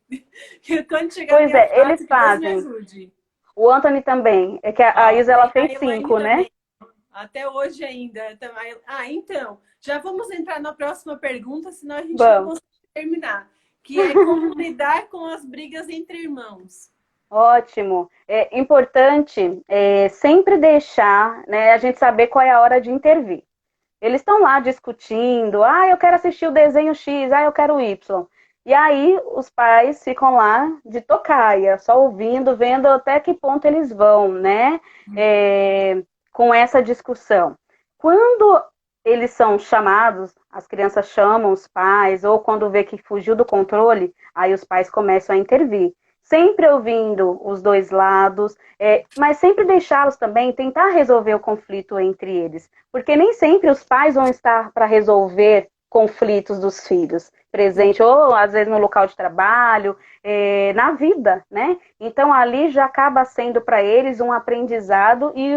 que quando chegar a pois minha é, eles fase, que Deus me fazem. ajude. O Anthony também. É que a Ó, Isa, ela tem a fez Elaine 5, né? também. Até hoje ainda. Então, já vamos entrar na próxima pergunta, senão a gente não Vamos. consegue terminar. Que é como lidar com as brigas entre irmãos. Ótimo. É importante sempre deixar, né, a gente saber qual é a hora de intervir. Eles estão lá discutindo, ah, eu quero assistir o desenho X, ah, eu quero o Y. E aí os pais ficam lá de tocaia, só ouvindo, vendo até que ponto eles vão, né? É, com essa discussão. Quando eles são chamados, as crianças chamam os pais, ou quando vê que fugiu do controle, aí os pais começam a intervir. Sempre ouvindo os dois lados, mas sempre deixá-los também tentar resolver o conflito entre eles. Porque nem sempre os pais vão estar para resolver conflitos dos filhos, presente ou às vezes no local de trabalho, na vida, né? Então ali já acaba sendo para eles um aprendizado e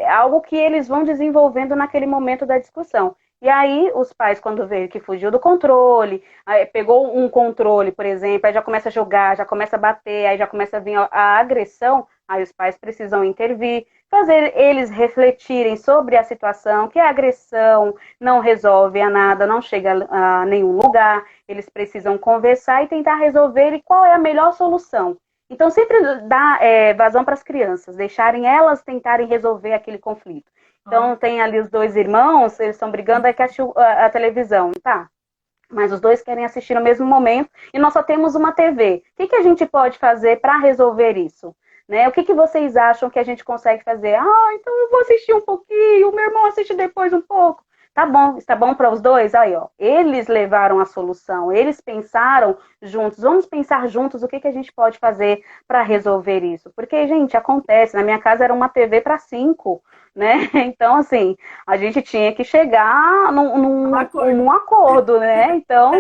algo que eles vão desenvolvendo naquele momento da discussão. E aí, os pais, quando vê que fugiu do controle, aí pegou um controle, por exemplo, aí já começa a jogar, já começa a bater, aí já começa a vir a agressão, aí os pais precisam intervir, fazer eles refletirem sobre a situação, que a agressão não resolve a nada, não chega a nenhum lugar, eles precisam conversar e tentar resolver e qual é a melhor solução. Então, sempre dá vazão para as crianças, deixarem elas tentarem resolver aquele conflito. Então, Olha, tem ali os dois irmãos, eles estão brigando, aí quer assistir a televisão, tá? Mas os dois querem assistir no mesmo momento e nós só temos uma TV. O que a gente pode fazer para resolver isso? Né? O que vocês acham que a gente consegue fazer? Ah, então eu vou assistir um pouquinho, o meu irmão assiste depois um pouco. Tá bom, está bom para os dois? Aí, ó, eles levaram a solução, eles pensaram juntos. Vamos pensar juntos o que a gente pode fazer para resolver isso. Porque, gente, acontece. Na minha casa era uma TV para 5, né? Então, assim, a gente tinha que chegar um num acordo. acordo, né? Então,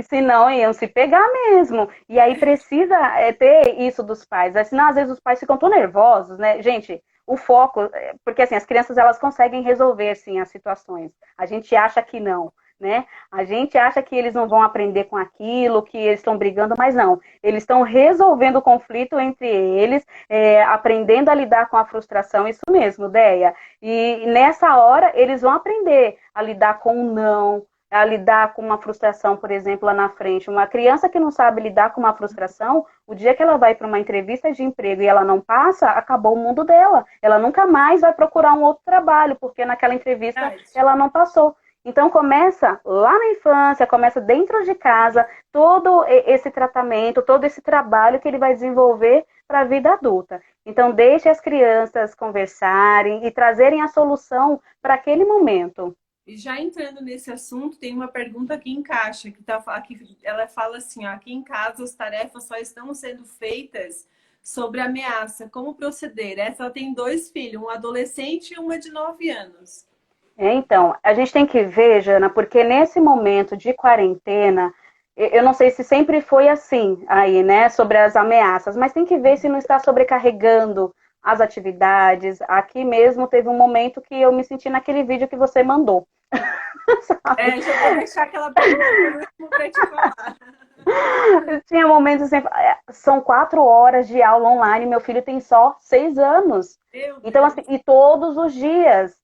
senão iam se pegar mesmo. E aí precisa ter isso dos pais. Senão, às vezes, os pais ficam tão nervosos, né? Gente, o foco, porque assim, as crianças elas conseguem resolver sim as situações. A gente acha que não, né? A gente acha que eles não vão aprender com aquilo, que eles estão brigando, mas não. Eles estão resolvendo o conflito entre eles, aprendendo a lidar com a frustração, isso mesmo, Deia. E nessa hora eles vão aprender a lidar com o não, a lidar com uma frustração, por exemplo, lá na frente. Uma criança que não sabe lidar com uma frustração, o dia que ela vai para uma entrevista de emprego e ela não passa, acabou o mundo dela. Ela nunca mais vai procurar um outro trabalho, porque naquela entrevista ela não passou. Então começa lá na infância, começa dentro de casa, todo esse tratamento, todo esse trabalho que ele vai desenvolver para a vida adulta. Então deixe as crianças conversarem e trazerem a solução para aquele momento. E já entrando nesse assunto, tem uma pergunta que encaixa, que ela fala assim, ó, aqui em casa as tarefas só estão sendo feitas sobre ameaça. Como proceder? Essa ela tem 2 filhos, um adolescente e uma de 9 anos. Então, a gente tem que ver, Jana, porque nesse momento de quarentena, eu não sei se sempre foi assim aí, né, sobre as ameaças, mas tem que ver se não está sobrecarregando as atividades. Aqui mesmo teve um momento que eu me senti naquele vídeo que você mandou. Já vou deixar aquela pergunta por último para te falar. Tinha momentos assim, são 4 horas de aula online, meu filho tem só 6 anos. Meu Então, Deus. assim, e todos os dias.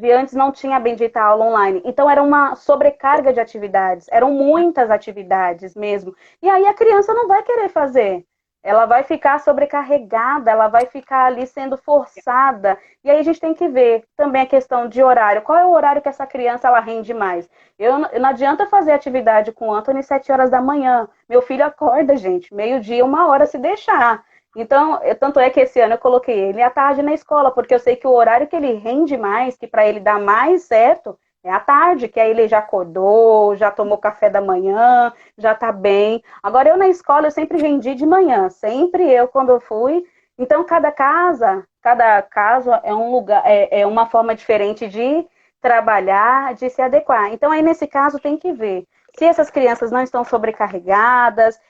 E antes não tinha a bendita aula online. Então, era uma sobrecarga de atividades, eram muitas atividades mesmo. E aí a criança não vai querer fazer. Ela vai ficar sobrecarregada, ela vai ficar ali sendo forçada. E aí a gente tem que ver também a questão de horário. Qual é o horário que essa criança ela rende mais? Não adianta fazer atividade com o Anthony 7 horas da manhã. Meu filho acorda, gente, meio-dia, 1 hora se deixar. Então, tanto é que esse ano eu coloquei ele à tarde na escola, porque eu sei que o horário que ele rende mais, que para ele dá mais certo, é à tarde, que aí ele já acordou, já tomou café da manhã, já tá bem. Agora, eu na escola, eu sempre rendi de manhã, sempre eu quando eu fui. Então, cada caso é um lugar, é uma forma diferente de trabalhar, de se adequar. Então, aí nesse caso tem que ver se essas crianças não estão sobrecarregadas,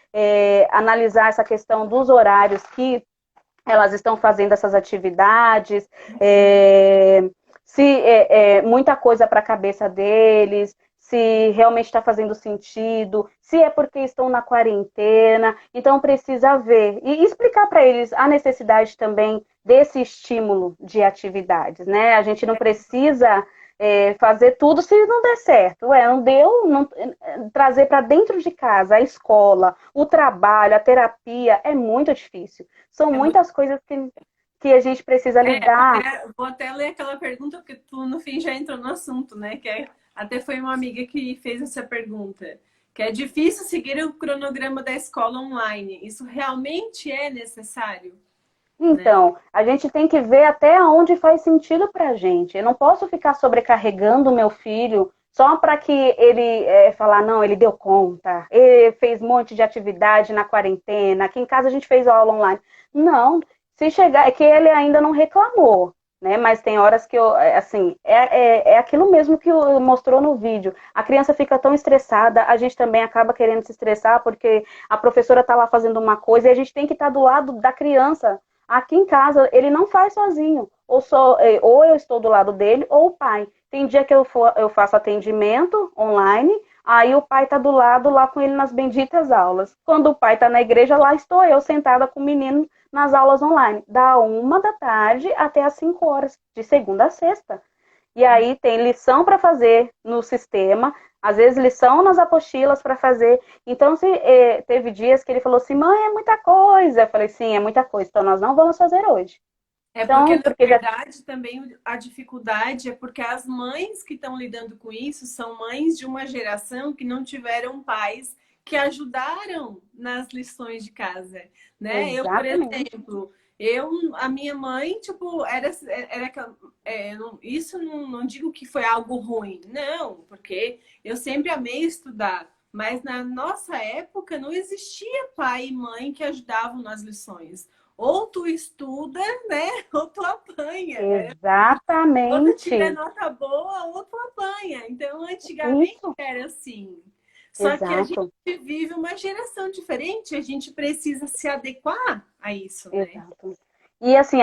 analisar essa questão dos horários que elas estão fazendo essas atividades, se muita coisa para a cabeça deles, se realmente está fazendo sentido, se é porque estão na quarentena. Então precisa ver e explicar para eles a necessidade também desse estímulo de atividades, né? A gente não precisa fazer tudo se não der certo. Não deu, trazer para dentro de casa a escola, o trabalho, a terapia é muito difícil. São muitas coisas que a gente precisa lidar. Vou até ler aquela pergunta, porque tu no fim já entrou no assunto, né? Até foi uma amiga que fez essa pergunta. Que é difícil seguir o cronograma da escola online. Isso realmente é necessário? Então, a gente tem que ver até onde faz sentido para a gente. Eu não posso ficar sobrecarregando o meu filho só para que ele falar, não, ele deu conta, ele fez um monte de atividade na quarentena, aqui em casa a gente fez aula online. Não, se chegar, é que ele ainda não reclamou, né? Mas tem horas que assim, é aquilo mesmo que mostrou no vídeo. A criança fica tão estressada, a gente também acaba querendo se estressar porque a professora está lá fazendo uma coisa e a gente tem que estar do lado da criança. Aqui em casa, ele não faz sozinho. Ou eu estou do lado dele, ou o pai. Tem dia que eu faço atendimento online, aí o pai tá do lado lá com ele nas benditas aulas. Quando o pai tá na igreja, lá estou eu sentada com o menino nas aulas online. Da 1 da tarde até as 5 horas, de segunda a sexta. E aí tem lição para fazer no sistema, às vezes lição nas apostilas para fazer. Então, teve dias que ele falou assim, mãe, é muita coisa. Eu falei, sim, é muita coisa, então nós não vamos fazer hoje. É porque, Então, na porque já... verdade, também a dificuldade é porque as mães que estão lidando com isso são mães de uma geração que não tiveram pais que ajudaram nas lições de casa, né? Eu, por Exatamente. exemplo, a minha mãe, tipo, isso não digo que foi algo ruim, não, porque eu sempre amei estudar. Mas na nossa época não existia pai e mãe que ajudavam nas lições. Ou tu estuda, né? Ou tu apanha. Ou tu tiver Exatamente. nota boa, ou tu apanha. Então, antigamente Isso, era assim. Só que a gente exato, vive uma geração diferente, a gente precisa se adequar a isso, né? exato. E assim,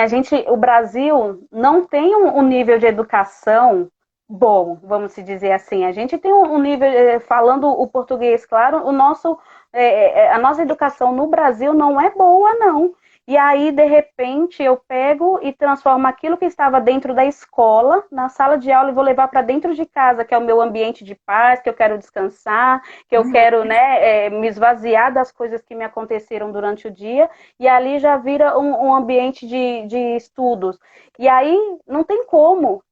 o Brasil não tem um nível de educação bom, vamos se dizer assim. A gente tem um nível, falando o português, claro, a nossa educação no Brasil não é boa, não. E aí, de repente, eu pego e transformo aquilo que estava dentro da escola, na sala de aula, e vou levar para dentro de casa, que é o meu ambiente de paz, que eu quero descansar, que eu quero, né, me esvaziar das coisas que me aconteceram durante o dia, e ali já vira um ambiente de estudos. E aí não tem como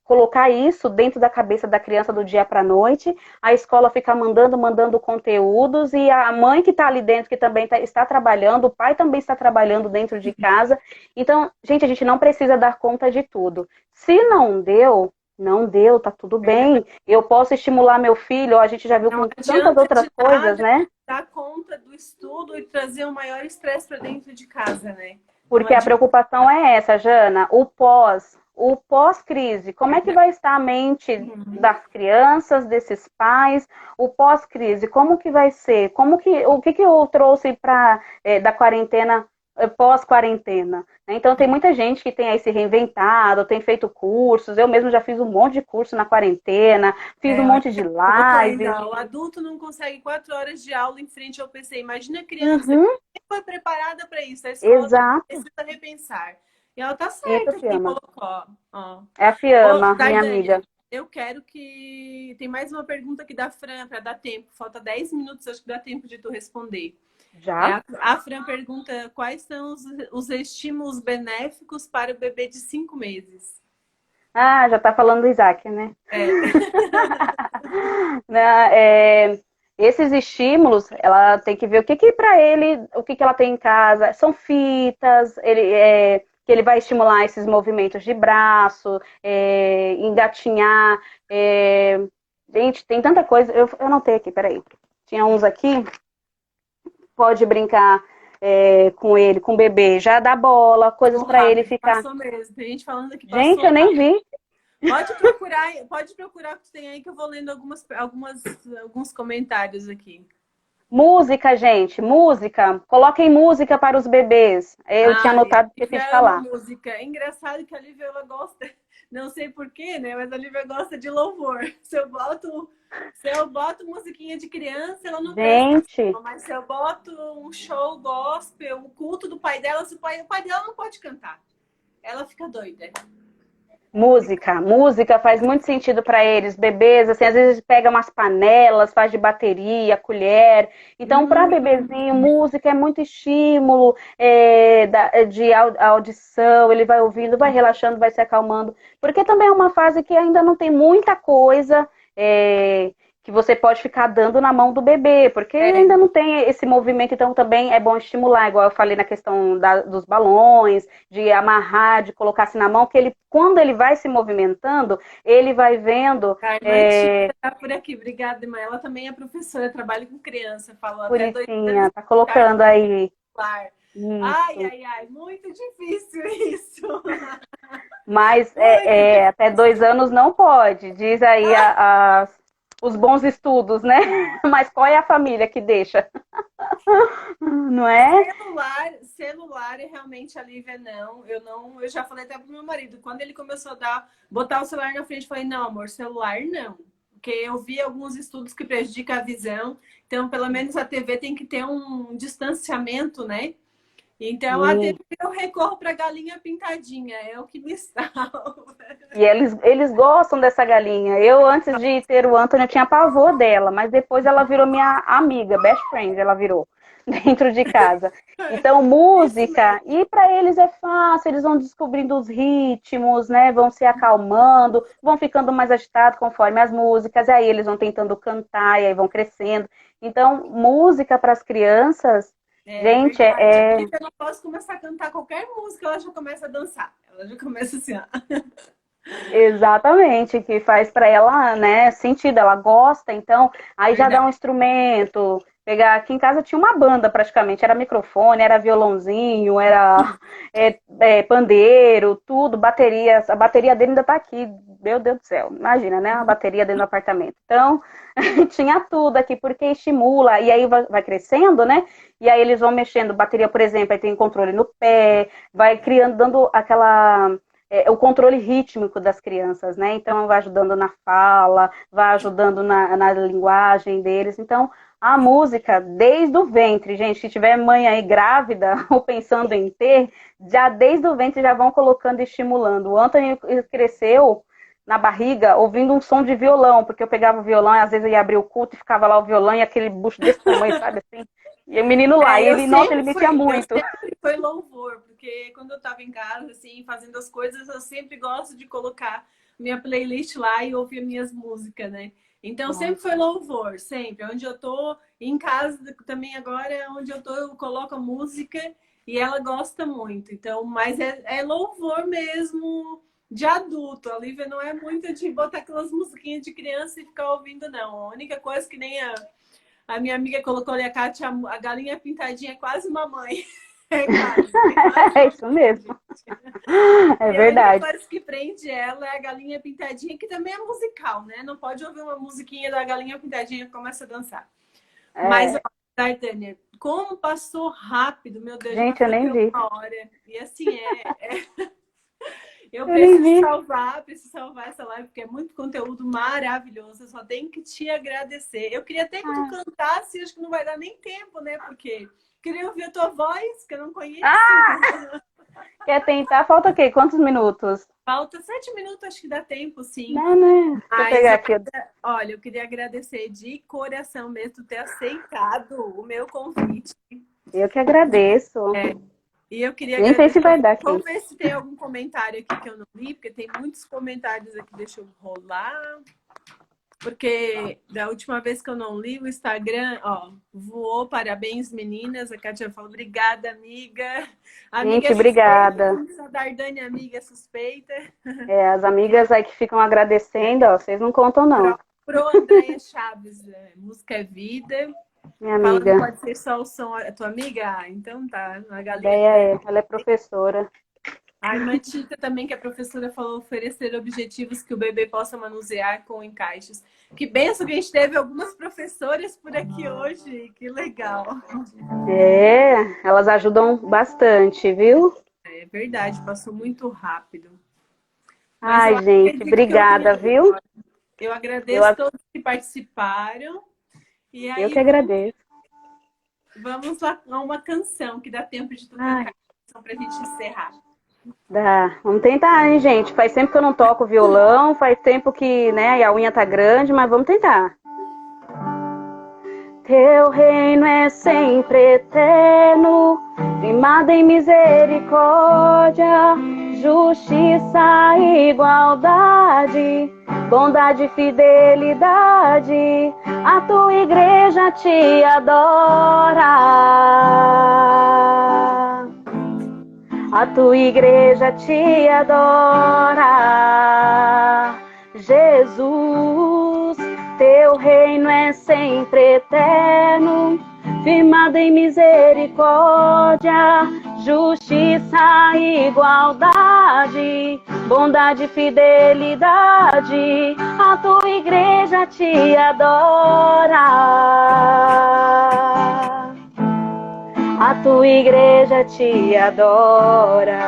colocar isso dentro da cabeça da criança do dia para a noite, a escola fica mandando conteúdos, e a mãe que está ali dentro, que também está trabalhando, o pai também está trabalhando dentro de casa. Então, gente, a gente não precisa dar conta de tudo. Se não deu, não deu, tá tudo bem. Eu posso estimular meu filho, a gente já viu Não com tantas adianta outras de coisas, nada né? dar conta do estudo e trazer o maior estresse para dentro de casa, né? Não Porque a adianta. preocupação é essa, Jana, o pós-crise. Como é que vai estar a mente Uhum. das crianças, desses pais, o pós-crise? Como que vai ser? O que eu trouxe da quarentena, pós-quarentena? Então, tem muita gente que tem aí se reinventado, tem feito cursos. Eu mesmo já fiz um monte de curso na quarentena, fiz um É, olha, monte de uma coisa, lives. o adulto não consegue 4 horas de aula em frente ao PC. Imagina a criança que Uhum, nem foi preparada para isso. A escola também exato. precisa repensar. E ela tá Eita, certa que Fiamma. colocou. Ó. É a Ô, Fiamma, minha amiga. Daiane, eu quero que. Tem mais uma pergunta aqui da Fran, para dar tempo. Falta 10 minutos, acho que dá tempo de tu responder. Já? A Fran pergunta quais são os estímulos benéficos para o bebê de 5 meses. Ah, já tá falando do Isaac, né? É. Né, esses estímulos, ela tem que ver o que para ele, o que ela tem em casa. São fitas, que ele vai estimular esses movimentos de braço, engatinhar. Gente, tem tanta coisa. Eu não tenho aqui, peraí. Tinha uns aqui, pode brincar com ele, com o bebê, já dá bola, coisas Passou para ele rápido, ficar. passou mesmo. Tem gente falando que Gente, passou eu nem rápido. vi. Pode procurar o que tem aí que eu vou lendo alguns comentários aqui. Música, gente, música. Coloquem música para os bebês. Eu tinha Ai, a anotado que eu tinha que Lívia ama falar. música. É engraçado que a Lívia ela gosta, não sei porquê, né? Mas a Lívia gosta de louvor. Se eu boto musiquinha de criança, ela não presta Gente, atenção. Mas se eu boto um show gospel, o culto do pai dela, o pai dela não pode cantar. Ela fica doida. música faz muito sentido para eles, bebês, assim, às vezes pega umas panelas, faz de bateria, colher. Então, para bebezinho, música é muito estímulo de audição, ele vai ouvindo, vai relaxando, vai se acalmando, porque também é uma fase que ainda não tem muita coisa que você pode ficar dando na mão do bebê, porque ele É. ainda não tem esse movimento, então também é bom estimular, igual eu falei na questão dos balões, de amarrar, de colocar assim na mão, que ele, quando ele vai se movimentando, ele vai vendo. A irmã Tia tá por aqui. Obrigada, irmã. Ela também é professora, trabalha com criança. Falou até 2 anos Bonitinha, tá colocando aí. escolar. Ai, Isso. ai, ai. Muito difícil isso. Mas Muito até 2 anos não pode, diz aí as. os bons estudos, né? Mas qual é a família que deixa? Não é? Celular é realmente a Lívia não. Eu já falei até pro meu marido, quando ele começou botar o celular na frente, eu falei, não, amor, celular não. Porque eu vi alguns estudos que prejudicam a visão, então pelo menos a TV tem que ter um distanciamento, né? Então a TV eu recorro para galinha pintadinha, é o que me salva. E eles gostam dessa galinha. Eu, antes de ter o Anthony, eu tinha pavor dela, mas depois ela virou minha amiga, best friend, ela virou, dentro de casa. Então, música, e para eles é fácil, eles vão descobrindo os ritmos, né? Vão se acalmando, vão ficando mais agitados conforme as músicas, e aí eles vão tentando cantar, e aí vão crescendo. Então, música para as crianças, gente, Eu não posso começar a cantar qualquer música, ela já começa a dançar. Ela já começa assim, ó. Exatamente, que faz para ela, né, sentido, ela gosta, então, aí já dá um instrumento, pegar, aqui em casa tinha uma banda praticamente, era microfone, era violãozinho, era pandeiro, tudo, bateria, a bateria dele ainda tá aqui, meu Deus do céu, imagina, né, uma bateria dentro do apartamento, então, tinha tudo aqui, porque estimula, e aí vai crescendo, né, e aí eles vão mexendo, bateria, por exemplo, aí tem controle no pé, vai criando, dando aquela o controle rítmico das crianças, né? Então, vai ajudando na fala, vai ajudando na linguagem deles. Então, a música, desde o ventre, gente, se tiver mãe aí grávida ou pensando em ter, já desde o ventre já vão colocando e estimulando. O Anthony cresceu na barriga ouvindo um som de violão, porque eu pegava o violão e às vezes eu ia abrir o culto e ficava lá o violão e aquele bucho desse tamanho, sabe assim? E o menino lá, e ele, nossa, ele metia muito. Sempre foi louvor, porque quando eu tava em casa, assim, fazendo as coisas, eu sempre gosto de colocar minha playlist lá e ouvir minhas músicas, né? Então, sempre foi louvor, sempre. Onde eu tô, em casa também agora, onde eu tô, eu coloco a música e ela gosta muito. Então, mas é louvor mesmo de adulto. A Lívia não é muito de botar aquelas musiquinhas de criança e ficar ouvindo, não. A única coisa que nem a minha amiga colocou ali, a Kátia, a galinha pintadinha é quase uma mãe. É quase. É isso mesmo. É verdade. A única coisa que prende ela é a galinha pintadinha, que também é musical, né? Não pode ouvir uma musiquinha da galinha pintadinha e começa a dançar. Mas, D'Artagnan, como passou rápido, meu Deus. Gente, eu nem vi. Uma hora. E assim, eu preciso salvar essa live, porque é muito conteúdo maravilhoso. Eu só tenho que te agradecer. Eu queria até que tu cantasse, acho que não vai dar nem tempo, né? Porque queria ouvir a tua voz, que eu não conheço. Quer tentar? Falta o quê? Quantos minutos? Falta 7 minutos, acho que dá tempo, sim. Não, né? Vou pegar aqui. Olha, eu queria agradecer de coração mesmo ter aceitado o meu convite. Eu que agradeço. E eu queria nem sei se vai dar aqui. Vamos ver se tem algum comentário aqui que eu não li, porque tem muitos comentários aqui. Deixa eu rolar. Porque da última vez que eu não li, o Instagram, voou. Parabéns, meninas. A Kátia falou, obrigada, amiga. Gente, obrigada. A Dardane, amiga suspeita. As amigas aí que ficam agradecendo, ó, vocês não contam, não. Pro Andréia Chaves, música é vida. Minha amiga. Pode ser só o som. A tua amiga? Então tá. A galera. Ela é professora. A irmã Tita também, que a professora falou, oferecer objetivos que o bebê possa manusear com encaixes. Que benção que a gente teve algumas professoras por aqui hoje. Que legal. Elas ajudam bastante, viu? É verdade, passou muito rápido. Ai, gente, obrigada, viu? Eu agradeço a todos que participaram. E aí, eu que agradeço. Vamos lá a uma canção que dá tempo de tocar pra gente encerrar. Dá. Vamos tentar, hein, gente? Faz tempo que eu não toco violão, faz tempo que, né, a unha tá grande, mas vamos tentar. Teu reino é sempre eterno, firmado em misericórdia, justiça e igualdade, bondade e fidelidade. A tua igreja te adora. A tua igreja te adora. Jesus, teu reino é sempre eterno, firmado em misericórdia, justiça e igualdade. bondade, bondade e fidelidade, a tua igreja te adora. A tua igreja te adora.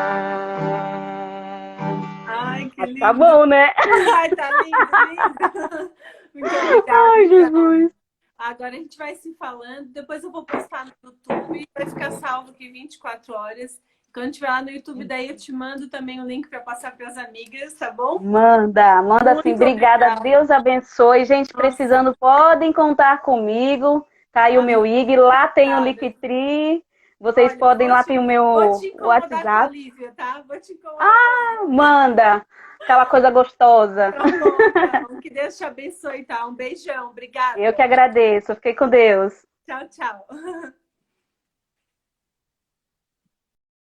Ai, que lindo. Tá bom, né? Ai, tá lindo, lindo. Muito obrigada. Ai, Jesus. Agora a gente vai se falando. Depois eu vou postar no YouTube. Vai ficar salvo aqui 24 horas. Quando estiver lá no YouTube, daí eu te mando também o link para passar para as amigas, tá bom? Manda Muito sim. Obrigada. obrigada. Deus abençoe. Gente, Nossa. precisando, podem contar comigo. Tá aí o meu IG. Lá tem o Obrigada. Linktree. Vocês Olha, podem, lá tem o vou meu te incomodar com a WhatsApp. Lívia, tá? Vou te incomodar. Manda. Aquela coisa gostosa. Tá bom, então. Que Deus te abençoe, tá? Um beijão. Obrigada. Eu que agradeço. Fiquei com Deus. Tchau, tchau.